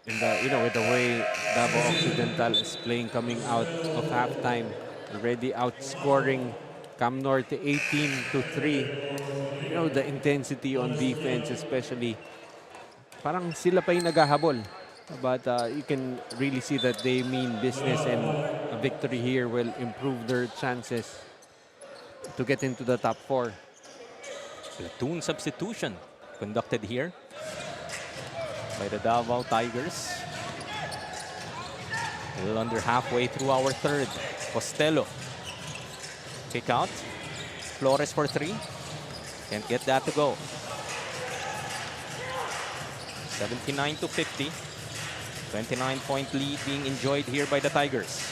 And with the way Davao Occidental is playing coming out of halftime, already outscoring Cam Norte 18-3. The intensity on defense, especially, parang sila pa yung naghahabol. But you can really see that they mean business, and a victory here will improve their chances to get into the top 4.
Platoon substitution conducted here by the Davao Tigers. A little under halfway through our third. Costello. Kick out. Flores for 3. Can't get that to go. 79-50. 29-point lead being enjoyed here by the Tigers.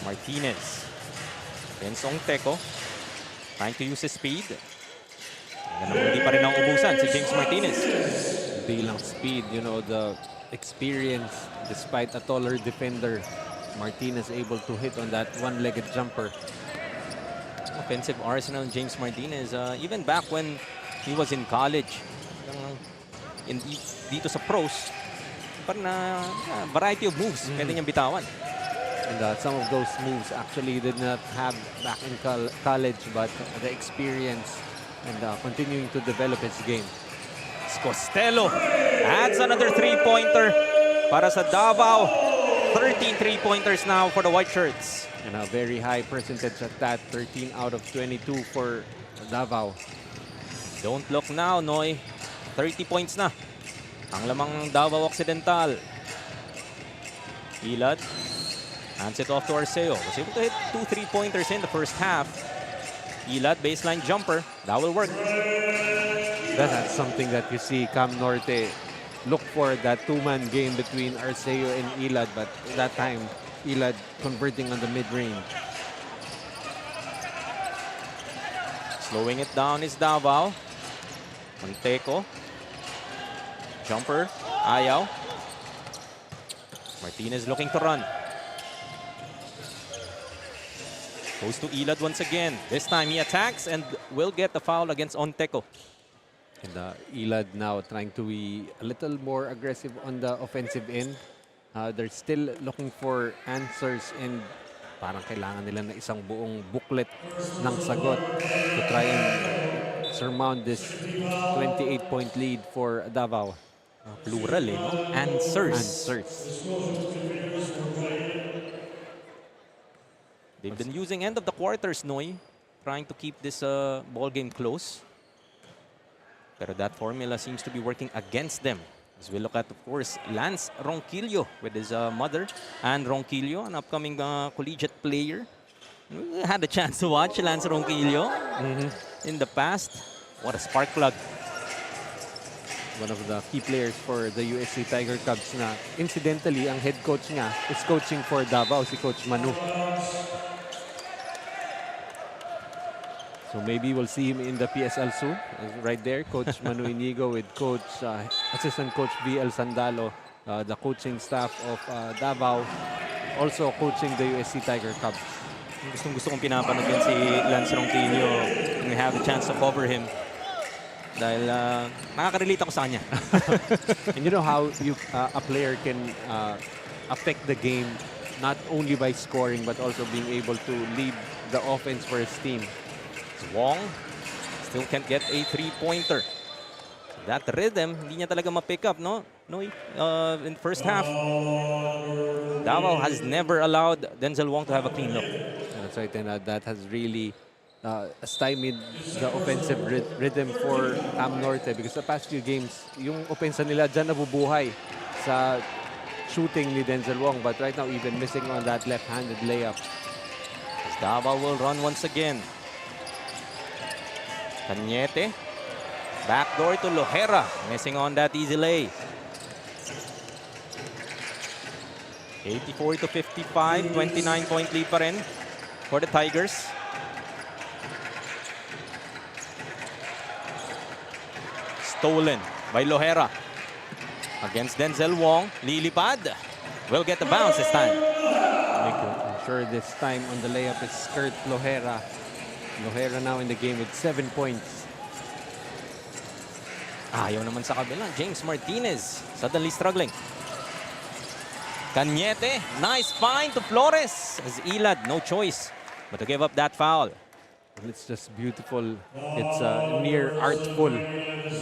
Martinez. Against Ongteco. Trying to use his speed. Hindi pa rin ang ubusan si James Martinez.
Bilang speed, the experience, despite a taller defender, Martinez able to hit on that one-legged jumper.
Offensive arsenal James Martinez, even back when he was in college, dito sa pros, parang variety of moves pwede niyang bitawan.
And some of those moves actually did not have back in college, but the experience and continuing to develop his game.
Costello adds another 3-pointer para sa Davao. 13 3-pointers now for the White Shirts.
And a very high percentage at that, 13 out of 22 for Davao.
Don't look now, Noy. 30 points na ang lamang ng Davao Occidental. Ilad hands it off to Arceo. Was able to hit 2 3-pointers in the first half. Ilad, baseline jumper. That will work.
That's something that you see Cam Norte look for, that 2-man game between Arceo and Ilad. But that time, Ilad converting on the mid-range.
Slowing it down is Davao. Monteco. Jumper. Ayaw. Martinez looking to run. Goes to Ilad once again. This time he attacks and will get the foul against Onteco.
And Ilad now trying to be a little more aggressive on the offensive end. They're still looking for answers and parang kailangan nila na isang buong booklet ng sagot to try and surmount this 28-point lead for Davao.
Plural eh, no? Answers.
Answers.
They've been using end of the quarters, Noy, trying to keep this ball game close. Pero that formula seems to be working against them. As we look at, of course, Lance Ronquillo with his mother. And Ronquillo, an upcoming collegiate player. We had a chance to watch Lance Ronquillo in the past. What a spark plug.
One of the key players for the USC Tiger Cubs na incidentally, ang head coach niya is coaching for Davao, si Coach Manu. So maybe we'll see him in the PSL soon. Right there, Coach Manu Inigo with Coach, Assistant Coach VL Sandalo, the coaching staff of Davao, also coaching the USC Tiger Cubs.
Gustong-gusto kong pinapanood yan si Lance Ronquillo and we have the chance to cover him. Dahil nakaka-relate ako sa kanya.
And you know how a player can affect the game not only by scoring but also being able to lead the offense for his team.
Wong still can't get a three-pointer. That rhythm, hindi niya talaga ma-pick up, no? In first half, Davao has never allowed Denzel Wong to have a clean look.
That's right, and that has really stymied the offensive rhythm for Norte because the past few games, yung offense nila dyan nabubuhay sa shooting ni Denzel Wong, but right now even missing on that left-handed layup.
Davao will run once again. Cañete. Backdoor to Lojera. Missing on that easy lay. 84 to 55. 29-point lead pa rin for the Tigers. Stolen by Lojera. Against Denzel Wong. Lilipad. Will get the bounce this time.
I'm sure this time on the layup is Kurt Lojera. Lojera now in the game with 7 points.
Ayaw naman sa kabila. James Martinez suddenly struggling. Cañete. Nice find to Flores. As Ilad, no choice but to give up that foul.
It's just beautiful. It's near artful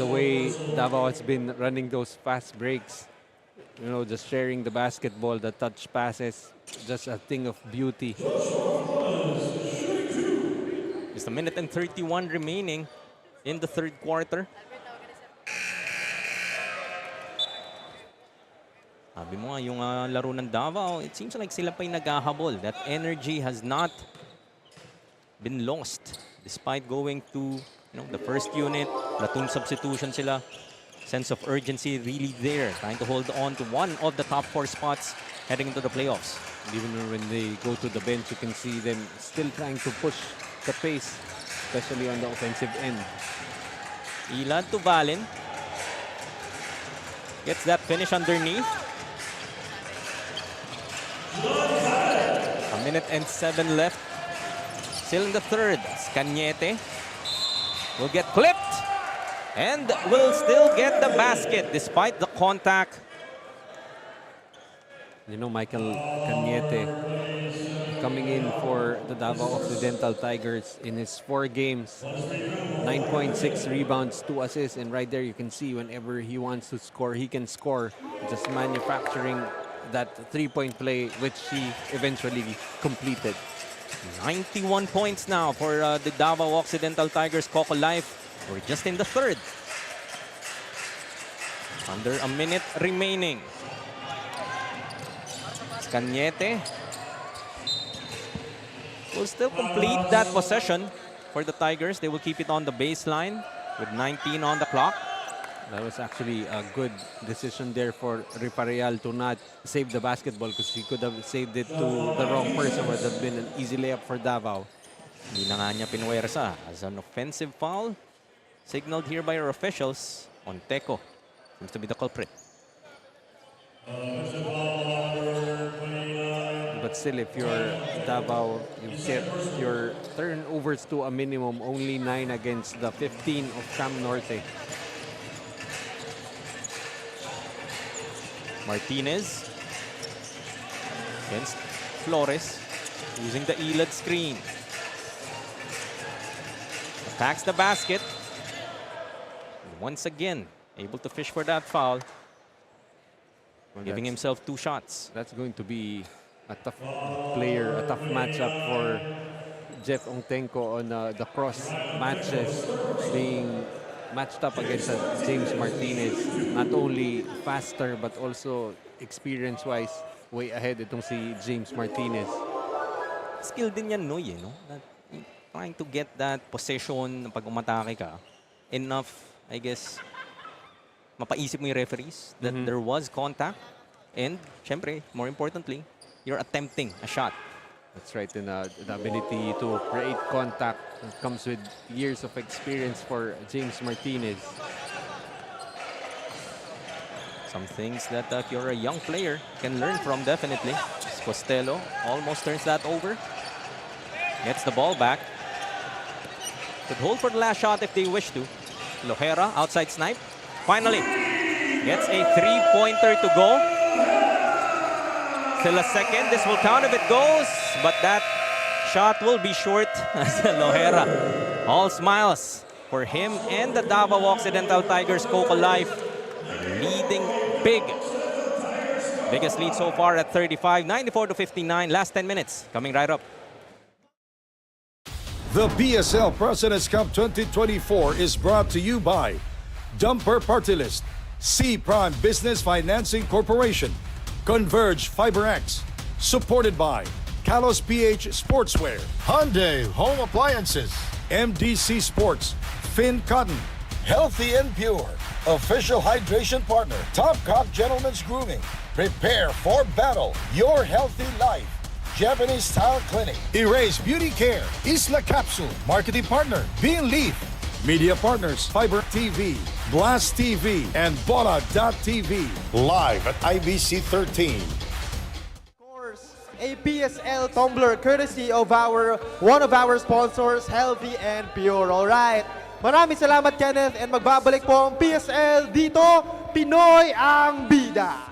the way Davao has been running those fast breaks. You know, just sharing the basketball, the touch passes. Just a thing of beauty.
Just a minute and 31 remaining in the third quarter. Sabi mo nga, yung laro ng Davao, it seems like sila pa yung naghahabol. That energy has not been lost despite going to the first unit. Platoon substitution sila. Sense of urgency really there. Trying to hold on to one of the top 4 spots heading into the playoffs.
Even when they go to the bench, you can see them still trying to push the pace, especially on the offensive end.
Ilad to Valen. Gets that finish underneath. A minute and 7 left. Still in the third. Cañete will get clipped and will still get the basket despite the contact.
You know, Michael Cañete coming in for the Davao Occidental Tigers in his 4 games. 9.6 rebounds, 2 assists, and right there you can see whenever he wants to score, he can score. Just manufacturing that 3-point play, which he eventually completed.
91 points now for the Davao Occidental Tigers. COCOLIFE. We're just in the third. Under a minute remaining. Cañete will still complete that possession for the Tigers. They will keep it on the baseline with 19 on the clock.
That was actually a good decision there for Riparial to not save the basketball because he could have saved it to the wrong person. Would have been an easy layup for Davao.
Hindi na nga niya pinuwersa as an offensive foul. signaled here by our officials. Onteco seems to be the culprit.
But still, if you're Davao, you've kept your turnovers to a minimum, only 9 against the 15 of Cam Norte.
Martinez against Flores, using the Elad screen. Attacks the basket. And once again, able to fish for that foul.
Well,
giving himself 2 shots.
That's going to be a tough player, a tough matchup for Jeff Onteco on the cross matches, being matched up against James Martinez. Not only faster, but also experience-wise, way ahead itong si James Martinez.
Skill din yan, Noy, no? That, trying to get that possession pag umatake ka. Enough, I guess, mapaisip mo yung referees that there was contact. And, syempre, more importantly, you're attempting a shot.
That's right, and the ability to create contact comes with years of experience for James Martinez.
Some things that if you're a young player can learn from, definitely. Costello almost turns that over. Gets the ball back. Could hold for the last shot if they wish to. Lohera, outside snipe. Finally, gets a 3-pointer to go. Still a second. This will count if it goes, but that shot will be short as Lohera. All smiles for him and the Davao Occidental Tigers COCOLIFE leading big. Biggest lead so far at 35, 94-59. Last 10 minutes coming right up.
The PSL President's Cup 2024 is brought to you by Dumper Party List, C Prime Business Financing Corporation, Converge FiberX, supported by Kalos PH Sportswear,
Hyundai Home Appliances,
MDC Sports, Finn Cotton,
Healthy and Pure, official hydration partner, Top Cop Gentlemen's Grooming. Prepare for battle, your healthy life. Japanese Style Clinic,
Erase Beauty Care, Isla Capsule, marketing partner, Bean Leaf, media partners, Fiber TV, Blast TV, and Bola.tv.
live at IBC 13.
A PSL tumbler courtesy of one of our sponsors, Healthy and Pure. All right. Maraming salamat, Kenneth, and magbabalik po ang PSL dito. Pinoy ang bida.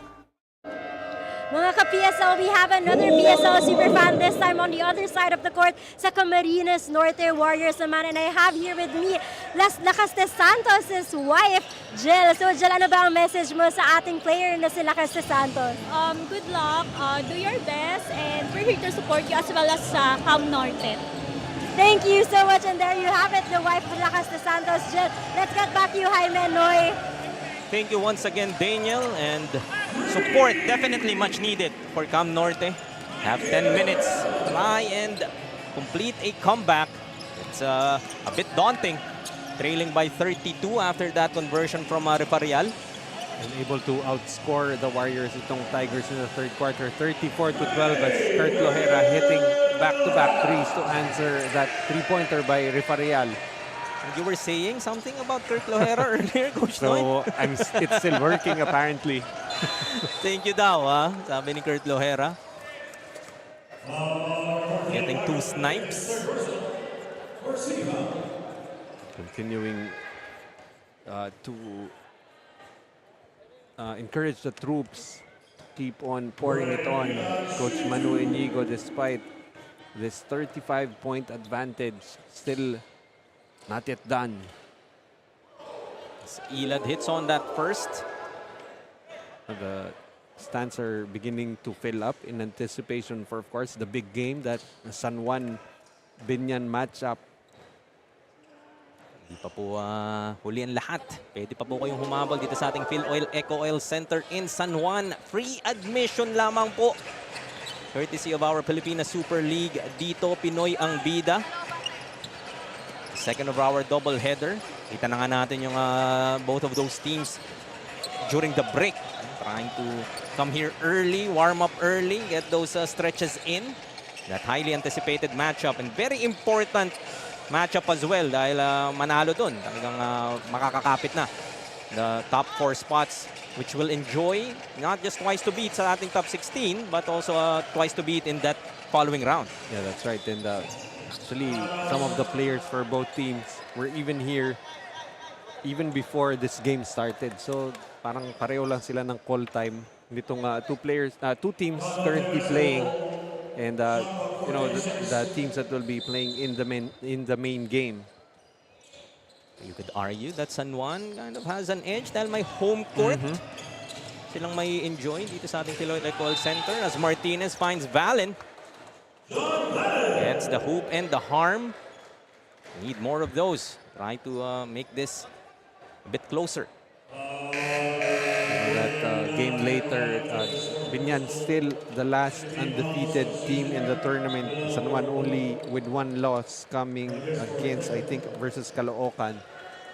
Mga ka-PSL, we have another PSL superfan, this time on the other side of the court sa Camarines Norte Warriors naman. And I have here with me Las Lacaste Santos' wife, Jill. So Jill, ano ba ang message mo sa ating player na si Lacaste Santos?
Good luck, do your best, and we're here to support you as well as Cam Norte.
Thank you so much. And there you have it, the wife of Lacaste Santos, Jill. Let's get back to you, Jaime Noy.
Thank you once again, Daniel, and support definitely much needed for Cam Norte. Have 10 minutes, try and complete a comeback. It's a bit daunting, trailing by 32 after that conversion from Refarial.
And able to outscore the Warriors itong Tigers in the third quarter, 34-12, as Kurt Lohera hitting back-to-back threes to answer that three-pointer by Refarial.
And you were saying something about Kurt Lohera earlier, Coach Noy?
So it's still working apparently.
Thank you daw, sabi ni Kurt Lohera. Getting 2 snipes.
Continuing to encourage the troops to keep on pouring it on. Coach Manu Inigo, despite this 35-point advantage, still not yet done.
Elad hits on that first.
The stands are beginning to fill up in anticipation for, of course, the big game, that San Juan-Binyan matchup.
Hindi pa po huli ang lahat. Pwede pa po kayong humabol dito sa ating Phil Oil Eco Oil Center in San Juan. Free admission lamang po. Courtesy of our Pilipinas Super League. Dito, Pinoy ang bida. Second of our doubleheader. Kita na nga natin yung both of those teams during the break. Trying to come here early, warm up early, get those stretches in. That highly anticipated matchup, and very important matchup as well dahil manalo dun. Talagang makakakapit na the top 4 spots, which will enjoy not just twice to beat sa ating top 16 but also twice to beat in that following round.
Yeah, that's right. And actually, some of the players for both teams were even here even before this game started. So parang pareho lang sila ng call time nitong two teams currently playing, and you know, the teams that will be playing in the main game.
You could argue that San Juan kind of has an edge dahil may home court. Silang may enjoy dito sa ating Philoy Electoral Center as Martinez finds Valen. Gets the hoop and the harm. Need more of those. Try to make this a bit closer.
That game later, Binyan still the last undefeated team in the tournament. San Juan only with 1 loss coming against, I think, versus Caloocan.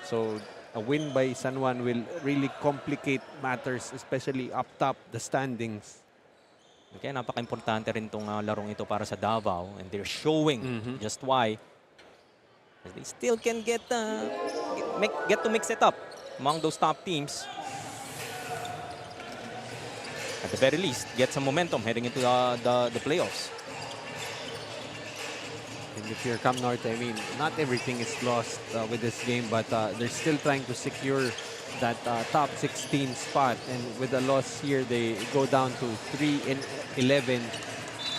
So a win by San Juan will really complicate matters, especially up top, the standings.
Okay, napaka-importante rin itong larong ito para sa Davao, and they're showing just why. They still can get to mix it up among those top teams. At the very least, get some momentum heading into the playoffs.
And if you're Cam Norte, I mean, not everything is lost with this game, but they're still trying to secure that top 16 spot. And with the loss here, they go down to 3-11.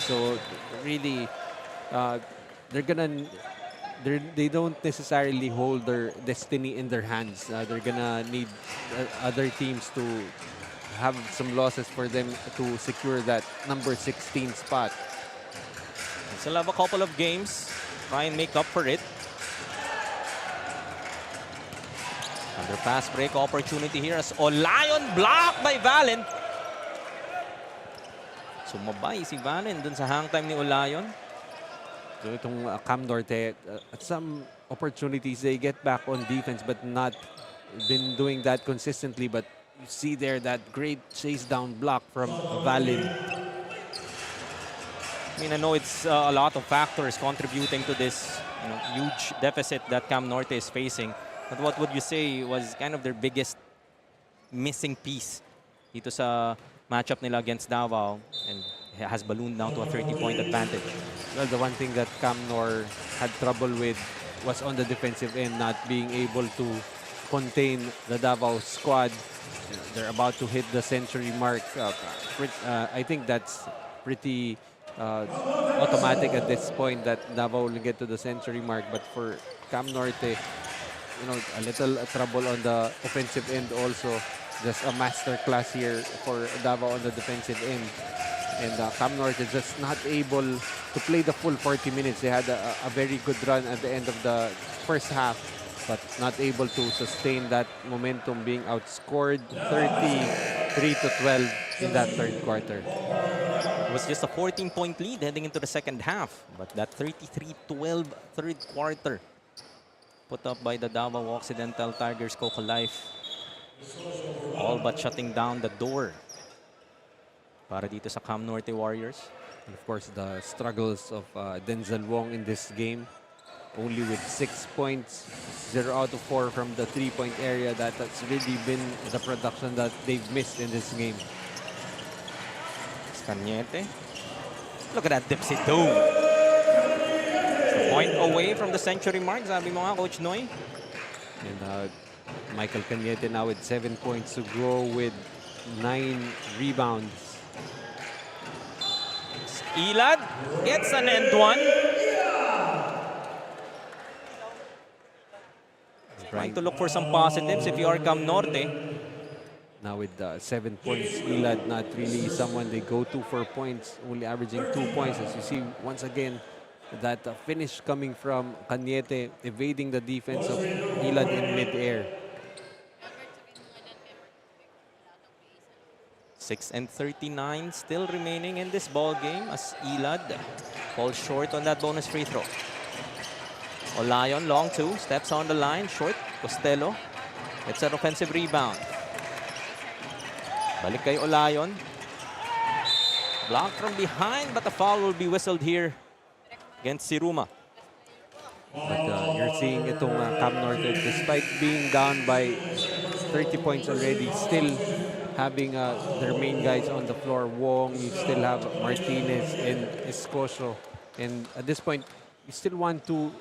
So really, they don't necessarily hold their destiny in their hands. They're gonna need other teams to have some losses for them to secure that number 16 spot.
Still have a couple of games. Try and make up for it. Under fast break opportunity here as Olayon blocked by Valen. Sumabay si Valen dun sa hang time ni Olayon.
So itong Cam Norte, at some opportunities they get back on defense but not been doing that consistently. But you see there that great chase down block from Valen.
I mean, I know it's a lot of factors contributing to this huge deficit that Cam Norte is facing. But what would you say was kind of their biggest missing piece dito sa matchup nila against Davao, and has ballooned now to a 30-point advantage?
Well, the one thing that Cam Nor had trouble with was on the defensive end, not being able to contain the Davao squad. They're about to hit the century mark. I think that's pretty automatic at this point that Davao will get to the century mark. But for Cam Norte, you know, a little trouble on the offensive end also. Just a master class here for Davao on the defensive end. And Cam Norte is just not able to play the full 40 minutes. They had a very good run at the end of the first half, but not able to sustain that momentum, being outscored 33-12 in that third quarter.
It was just a 14-point lead heading into the second half, but that 33-12 third quarter put up by the Davao Occidental Tigers COCOLIFE, all but shutting down the door para dito sa Cam Norte Warriors.
And of course, the struggles of Denzel Wong in this game. Only with 6 points, 0 out of 4 from the 3-point area. That's really been the production that they've missed in this game.
Cañete. Look at that dipsy dome. A point away from the century mark, sabi mo nga, Coach Noy.
And Michael Cañete now with 7 points to go with 9 rebounds.
Ilad gets an end one. Trying to look for some positives if you are Cam Norte.
Now with 7 points, Ilad not really someone they go to for points, only averaging 2 points. As you see, once again, that finish coming from Cañete, evading the defense of Ilad in mid-air.
6:39 still remaining in this ball game as Ilad falls short on that bonus free throw. Olayon, long two, steps on the line, short. Costello gets an offensive rebound. Balik kay Olayon. Blocked from behind, but the foul will be whistled here against Siruma.
But you're seeing itong Cam Norte, despite being down by 30 points already, still having their main guys on the floor. Wong, you still have Martinez and Escoso. And at this point, you still want to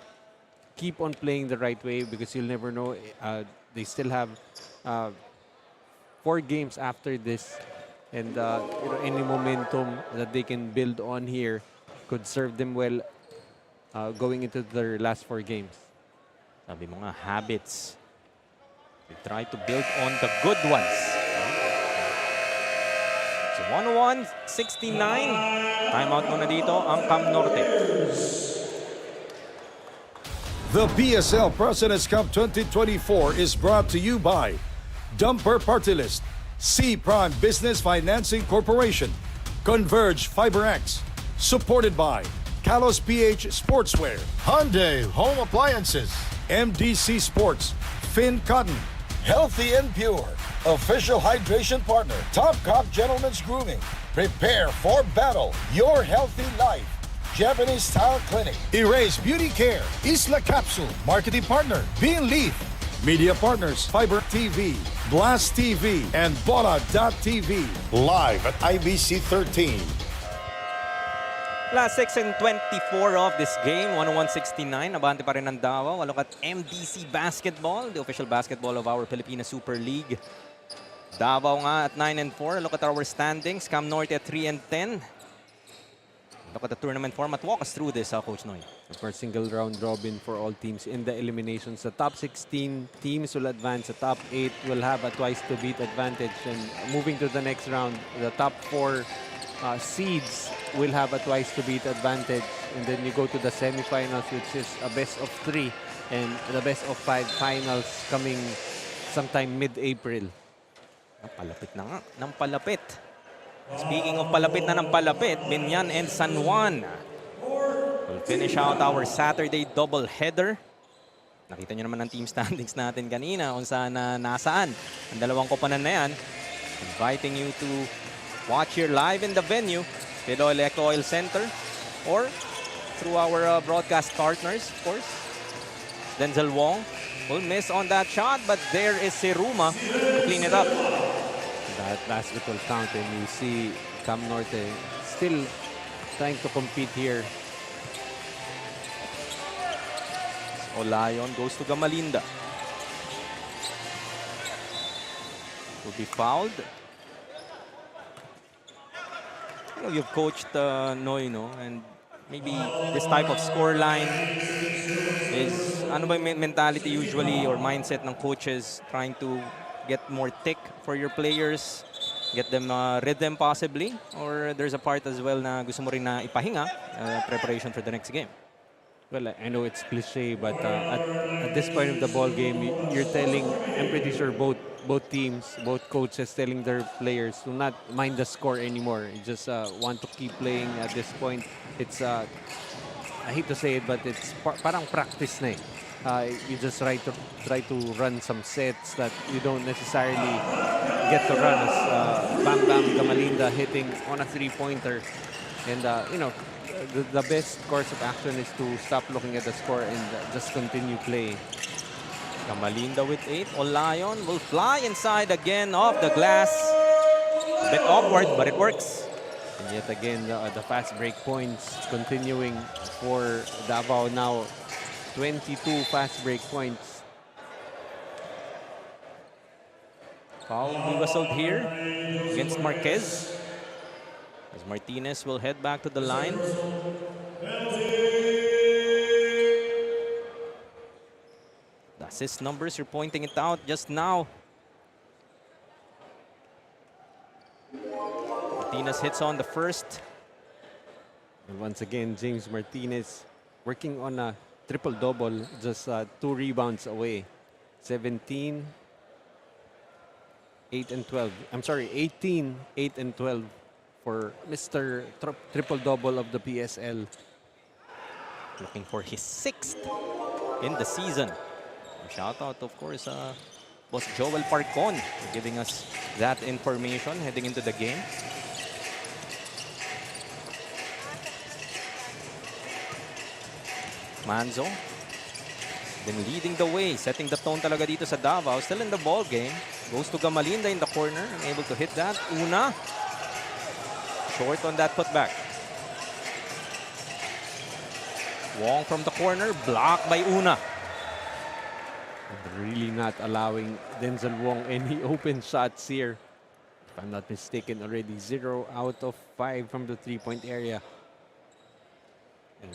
keep on playing the right way because you'll never know. They still have 4 games after this. And any momentum that they can build on here could serve them well going into their last 4 games.
Sabi mo nga, habits. We try to build on the good ones. So 101-69. Timeout muna dito ang Cam Norte.
The PSL President's Cup 2024 is brought to you by Dumper Party List, C Prime Business Financing Corporation, Converge FiberX, supported by Kalos PH Sportswear,
Hyundai Home Appliances,
MDC Sports, Finn Cotton,
Healthy and Pure, official hydration partner, Top Cop Gentlemen's Grooming. Prepare for battle, your healthy life. Japanese Style Clinic, Erase Beauty Care, Isla Capsule, marketing partner, Bean Leaf,
media partners, Fiber TV, Blast TV, and Bola.tv.
live at IBC 13.
Last 6 and 24 of this game, 101-69. Abante pa rin ang Davao. Look at MDC Basketball, the official basketball of our Philippine Super League. Davao nga at 9 and 4. Look at our standings. Cam Norte at 3 and 10. Look at the tournament format. Walk us through this, Coach Noy.
Of course, single round robin for all teams in the eliminations. The top 16 teams will advance. The top 8 will have a twice-to-beat advantage. And moving to the next round, the top 4 seeds will have a twice-to-beat advantage. And then you go to the semifinals, which is a best of 3. And the best of 5 finals coming sometime mid-April.
Palapit na nga. Nang palapit. Speaking of palapit na ng palapit, Binyan and San Juan will finish out our Saturday doubleheader. Nakita nyo naman ang team standings natin kanina kung saan nasaan ang dalawang kopanan na yan. Inviting you to watch here live in the venue, Pilo Electro Oil Center, or through our broadcast partners, of course. Denzel Wong will miss on that shot, but there is Siruma to clean it up.
That basketball count, and you see Cam Norte still trying to compete here.
Olayon goes to Gamalinda. Will be fouled. You know, you've coached Noy, no? And maybe this type of scoreline is, ano ba yung mentality usually or mindset ng coaches trying to get more tick for your players, get them rhythm possibly, or there's a part as well na gusto mo rin na ipahinga, preparation for the next game?
Well, I know it's cliche, but at this point of the ball game, you're telling, I'm pretty sure both teams, both coaches telling their players to not mind the score anymore. You just want to keep playing at this point. It's, I hate to say it, but it's parang practice na eh. You just try to run some sets that you don't necessarily get to run, as Bam Bam Gamalinda hitting on a three-pointer. And, you know, the best course of action is to stop looking at the score and just continue playing.
Gamalinda with 8. Olayon will fly inside again off the glass. A bit awkward, but it works.
And yet again, the fast break points continuing for Davao now. 22 fast break points.
Foul will be whistled here against Marquez, as Martinez will head back to the line. The assist numbers, you're pointing it out just now. Martinez hits on the first.
And once again, James Martinez working on a triple-double, just 2 rebounds away. 17, 8 and 12. I'm sorry, 18, 8 and 12 for Mr. Triple-double of the PSL.
Looking for his 6th in the season. Shout out, of course, Boss Joel Parcon for giving us that information heading into the game. Manzo been leading the way, setting the tone talaga dito sa Davao. Still in the ball game. Goes to Gamalinda in the corner. Unable to hit that. Una. Short on that putback. Wong from the corner. Blocked by Una.
And really not allowing Denzel Wong any open shots here. If I'm not mistaken, already 0 out of 5 from the three-point area. And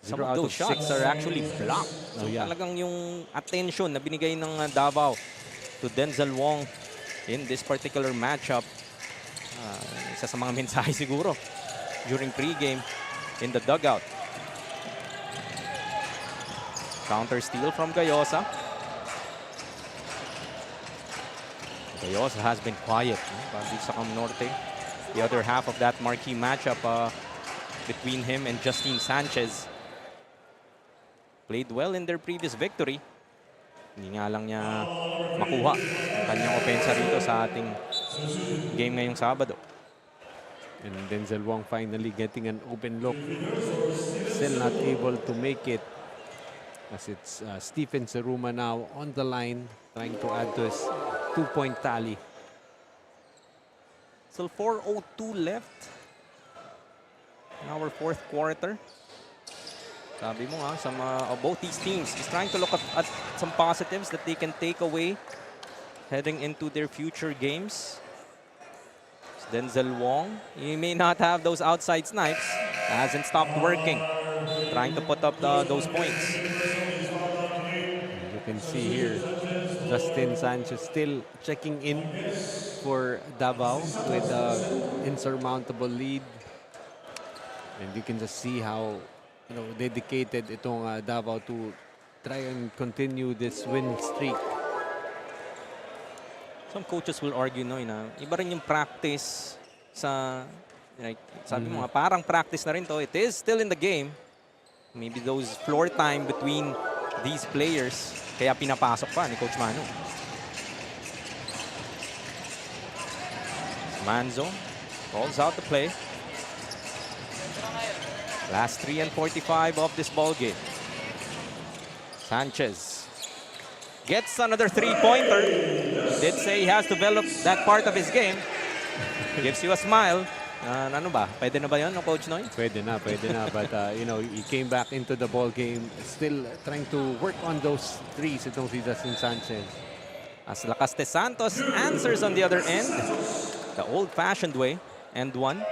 Some of those shots are actually blocked. So talagang yung attention na binigay ng Davao to Denzel Wong in this particular matchup. Isa sa mga mensahe siguro during pregame in the dugout. Counter steal from Gayosa. Gayosa has been quiet sa Cam Norte. The other half of that marquee matchup between him and Justine Sanchez. Played well in their previous victory. Hindi nga lang niya makuha ang kanyang opensa rito sa ating game ngayong Sabado.
And Denzel Wong finally getting an open look. Still not able to make it. As it's Stephen Seruma now on the line, trying to add to his 2-point tally.
Still 4:02 left in our fourth quarter. Sabi mo nga, some of both these teams is trying to look at some positives that they can take away heading into their future games. Denzel Wong, he may not have those outside snipes. Hasn't stopped working, trying to put up those points.
You can see here, Justin Sanchez still checking in for Davao with an insurmountable lead. And you can just see how dedicated itong Davao to try and continue this win streak.
Some coaches will argue, iba rin yung practice sa, sabi mo nga, parang practice na rin to. It is still in the game. Maybe those floor time between these players, kaya pinapasok pa ni Coach Manu. Manzo calls out the play. Last 3 and 45 of this ball game. Sanchez gets another three-pointer. He did say he has developed that part of his game. Gives you a smile. Ano ba? Pwede na ba yun, Coach Noy?
Pwede na. But, he came back into the ball game, still trying to work on those threes. Itong si Justin Sanchez.
As Lacaste Santos answers on the other end. The old-fashioned way. And one.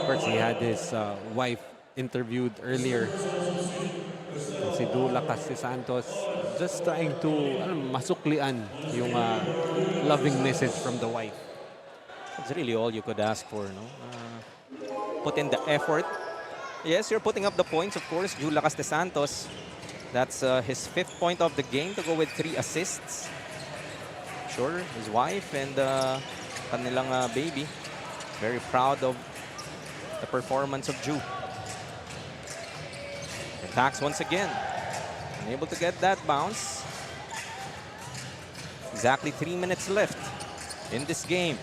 Of course, he had his wife interviewed earlier. Si Dula Lacaste Santos just trying to masuklian yung loving message from the wife.
It's really all you could ask for, no? Put in the effort. Yes, you're putting up the points, of course. Dula Lacaste Santos. That's his 5th point of the game to go with 3 assists. Sure, his wife and kanilang baby. Very proud of the performance of Ju. Attacks once again. Unable to get that bounce. Exactly 3 minutes left in this game.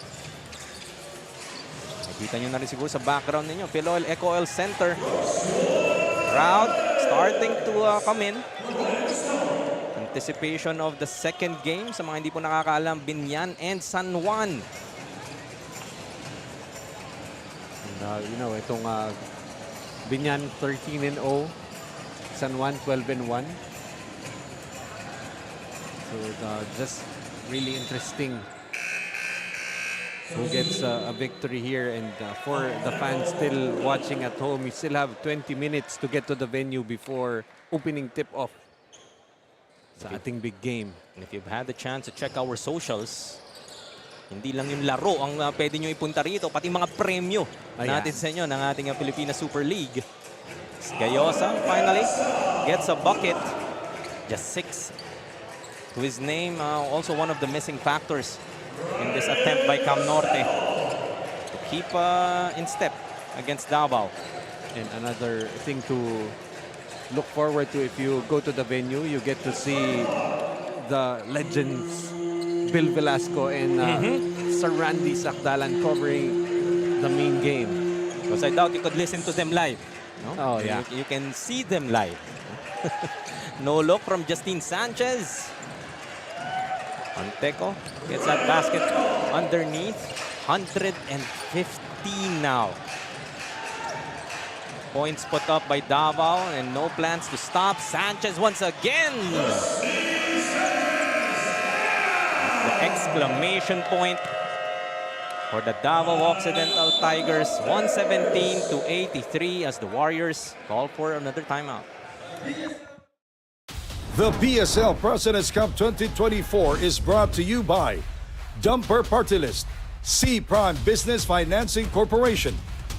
Nakita nyo na rin siguro sa background ninyo. Philoel Eco Oil Center. Crowd starting to come in. Anticipation of the second game. Sa mga hindi po nakakaalam, Binyan and San Juan.
Itong Binyan 13-0, San Juan 12-1. So just really interesting who gets a victory here. And for the fans still watching at home, you still have 20 minutes to get to the venue before opening tip-off sa ating big game.
And if you've had the chance to check our socials, hindi lang yung laro ang pwede nyo ipunta rito, pati mga premyo natin sa inyo ng ating Pilipinas Super League. Gayosa finally gets a bucket. Just 6 to his name. Also one of the missing factors in this attempt by Cam Norte to keep in step against Davao.
And another thing to look forward to if you go to the venue, you get to see the legends Bill Velasco and Sir Randy Sakdalan covering the main game.
Because I doubt you could listen to them live. No?
Oh, yeah.
You can see them live. No look from Justine Sanchez. Anteco gets that basket underneath. 115 now. Points put up by Davao and no plans to stop. Sanchez once again. The exclamation point for the Davao Occidental Tigers. 117-83 as the Warriors call for another timeout.
The PSL President's Cup 2024 is brought to you by Dumper Party List, C Prime Business Financing Corporation,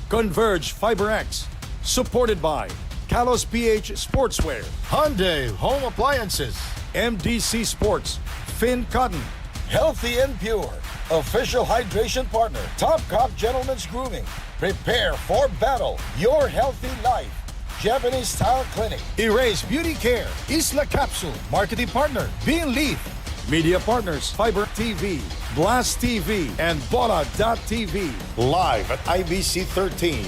Converge FiberX, supported by Kalos PH Sportswear,
Hyundai Home Appliances,
MDC Sports, Finn Cotton,
Healthy and Pure, official hydration partner, Top Cop Gentlemen's Grooming. Prepare for battle, your healthy life. Japanese Style Clinic, Erase Beauty Care, Isla Capsule, marketing partner, Bean Leaf,
media partners, Fiber TV, Blast TV, and Bola.tv.
live at IBC 13.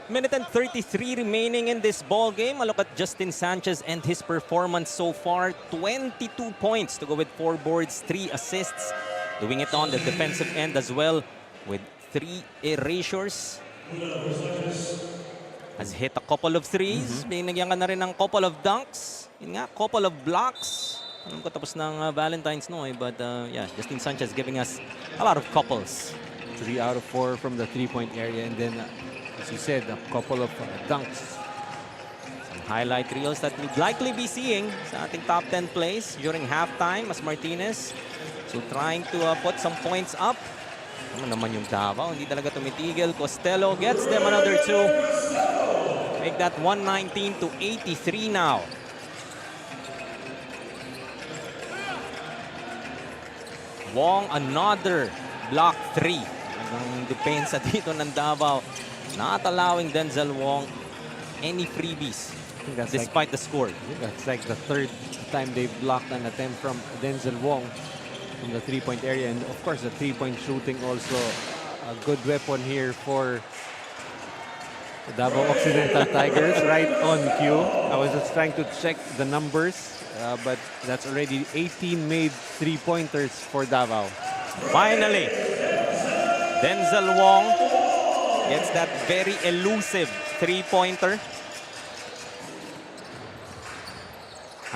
Minute and 33 remaining in this ball game. A look at Justin Sanchez and his performance so far. 22 points to go with 4 boards, 3 assists. Doing it on the defensive end as well with 3 erasures. Has hit a couple of threes. Binigyan ka na rin ng couple of dunks. Yun nga, couple of blocks. Alam ko tapos ng Valentine's, no? But yeah, Justin Sanchez giving us a lot of couples.
3 out of 4 from the three-point area, and then, as you said, a couple of dunks.
Some highlight reels that we'd likely be seeing sa ating top 10 plays during halftime as Martinez. So trying to put some points up. Ano naman yung Davao, hindi talaga tumitigil. Costello gets them another 2. Make that 119-83 now. Wong, another block 3. Ang depensa dito ng Davao. Not allowing Denzel Wong any freebies despite the score.
That's like the 3rd time they blocked an attempt from Denzel Wong from the three-point area. And of course, the three-point shooting also a good weapon here for the Davao Occidental Tigers, right on cue. I was just trying to check the numbers, but that's already 18 made three-pointers for Davao.
Finally, Denzel Wong gets that very elusive three-pointer.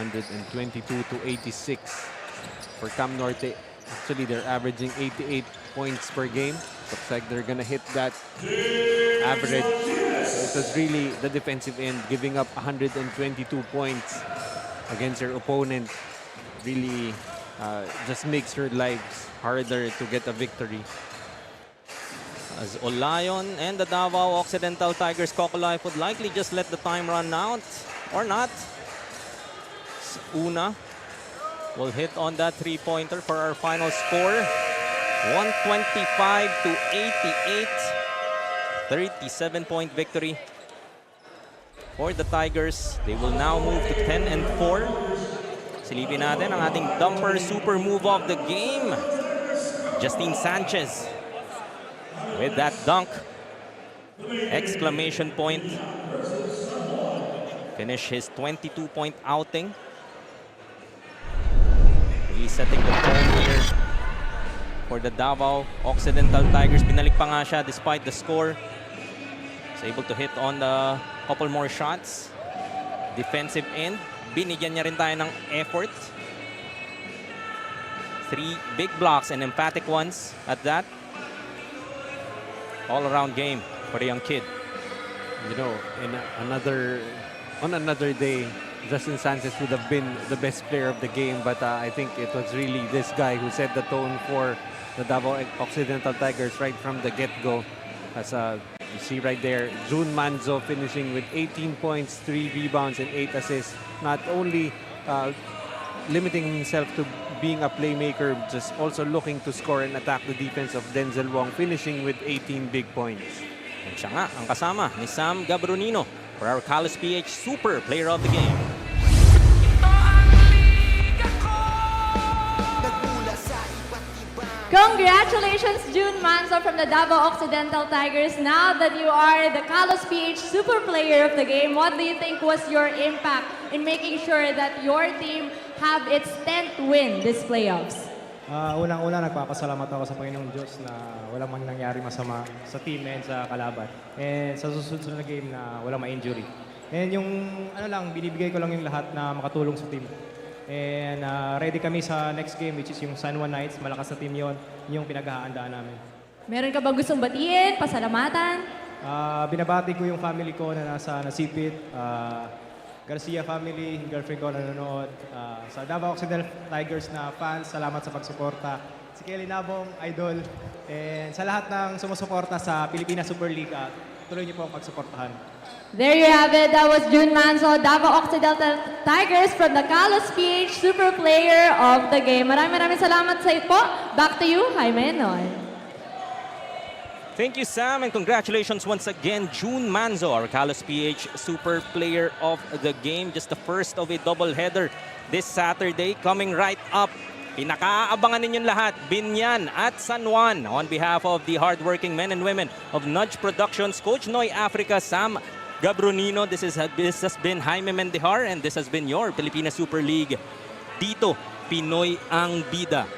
122-86 for Cam Norte. Actually, they're averaging 88 points per game. Looks like they're gonna hit that average. So it was really the defensive end giving up 122 points against your opponent. Really just makes your lives harder to get a victory.
As Olayon and the Davao Occidental Tigers COCOLIFE would likely just let the time run out or not. Una will hit on that three-pointer for our final score. 125-88. 37-point victory for the Tigers. They will now move to 10-4. Silipin natin ang ating dumper super move of the game. Justine Sanchez with that dunk. Exclamation point. Finish his 22-point outing. Really setting the tone here for the Davao Occidental Tigers. Binalik pa nga siya despite the score. He's able to hit on the couple more shots. Defensive end. Binigyan niya rin tayo ng effort. 3 big blocks and emphatic ones at that. All-around game for the young kid.
You know, on another day, Justin Sanchez would have been the best player of the game, but I think it was really this guy who set the tone for the Davao Occidental Tigers right from the get-go. As you see right there, June Manzo finishing with 18 points, 3 rebounds, and 8 assists. Not only limiting himself to being a playmaker, just also looking to score and attack the defense of Denzel Wong, finishing with 18 big points.
And siya nga ang kasama ni Sam Gabronino for our Kalos PH Super Player of the Game.
Congrats!
congratulations, June Manso from the Davao Occidental Tigers. Now that you are the Kalos PH Super Player of the game, what do you think was your impact in making sure that your team have its 10th win this playoffs?
Unang-una, nagpapasalamat ako sa Panginoong Diyos na walang man nangyari masama sa team and sa kalaban. And sa susunod na game na walang ma-injury. And yung binibigay ko lang yung lahat na makatulong sa team. And ready kami sa next game, which is yung San Juan Knights. Malakas na team yon, yung pinaghahandaan namin.
Meron ka bang gustong batiin, pasalamatan?
Binabati ko yung family ko na nasa Nasipit, Garcia family, girlfriend ko na nanonood. Sa Davao Occidental Tigers na fans, salamat sa pagsuporta. Si Kelly Nabong, idol. And sa lahat ng sumusuporta sa Pilipinas Super League, tuloy niyo po ang pagsuportahan.
There you have it. That was June Manso, Davao Occidental Tigers from the Kalos PH Super Player of the Game. Maraming salamat sa iyo po. Back to you, Jaime Noy.
Thank you, Sam, and congratulations once again, June Manzo, our Kalos PH Super Player of the Game. Just the first of a doubleheader this Saturday coming right up. Pinakaabangan ninyong lahat, Binyan at San Juan. On behalf of the hardworking men and women of Nudge Productions, Coach Noy Africa, Sam Gabronino, this has been Jaime Mendihar, and this has been your Pilipinas Super League. Dito, Pinoy ang bida.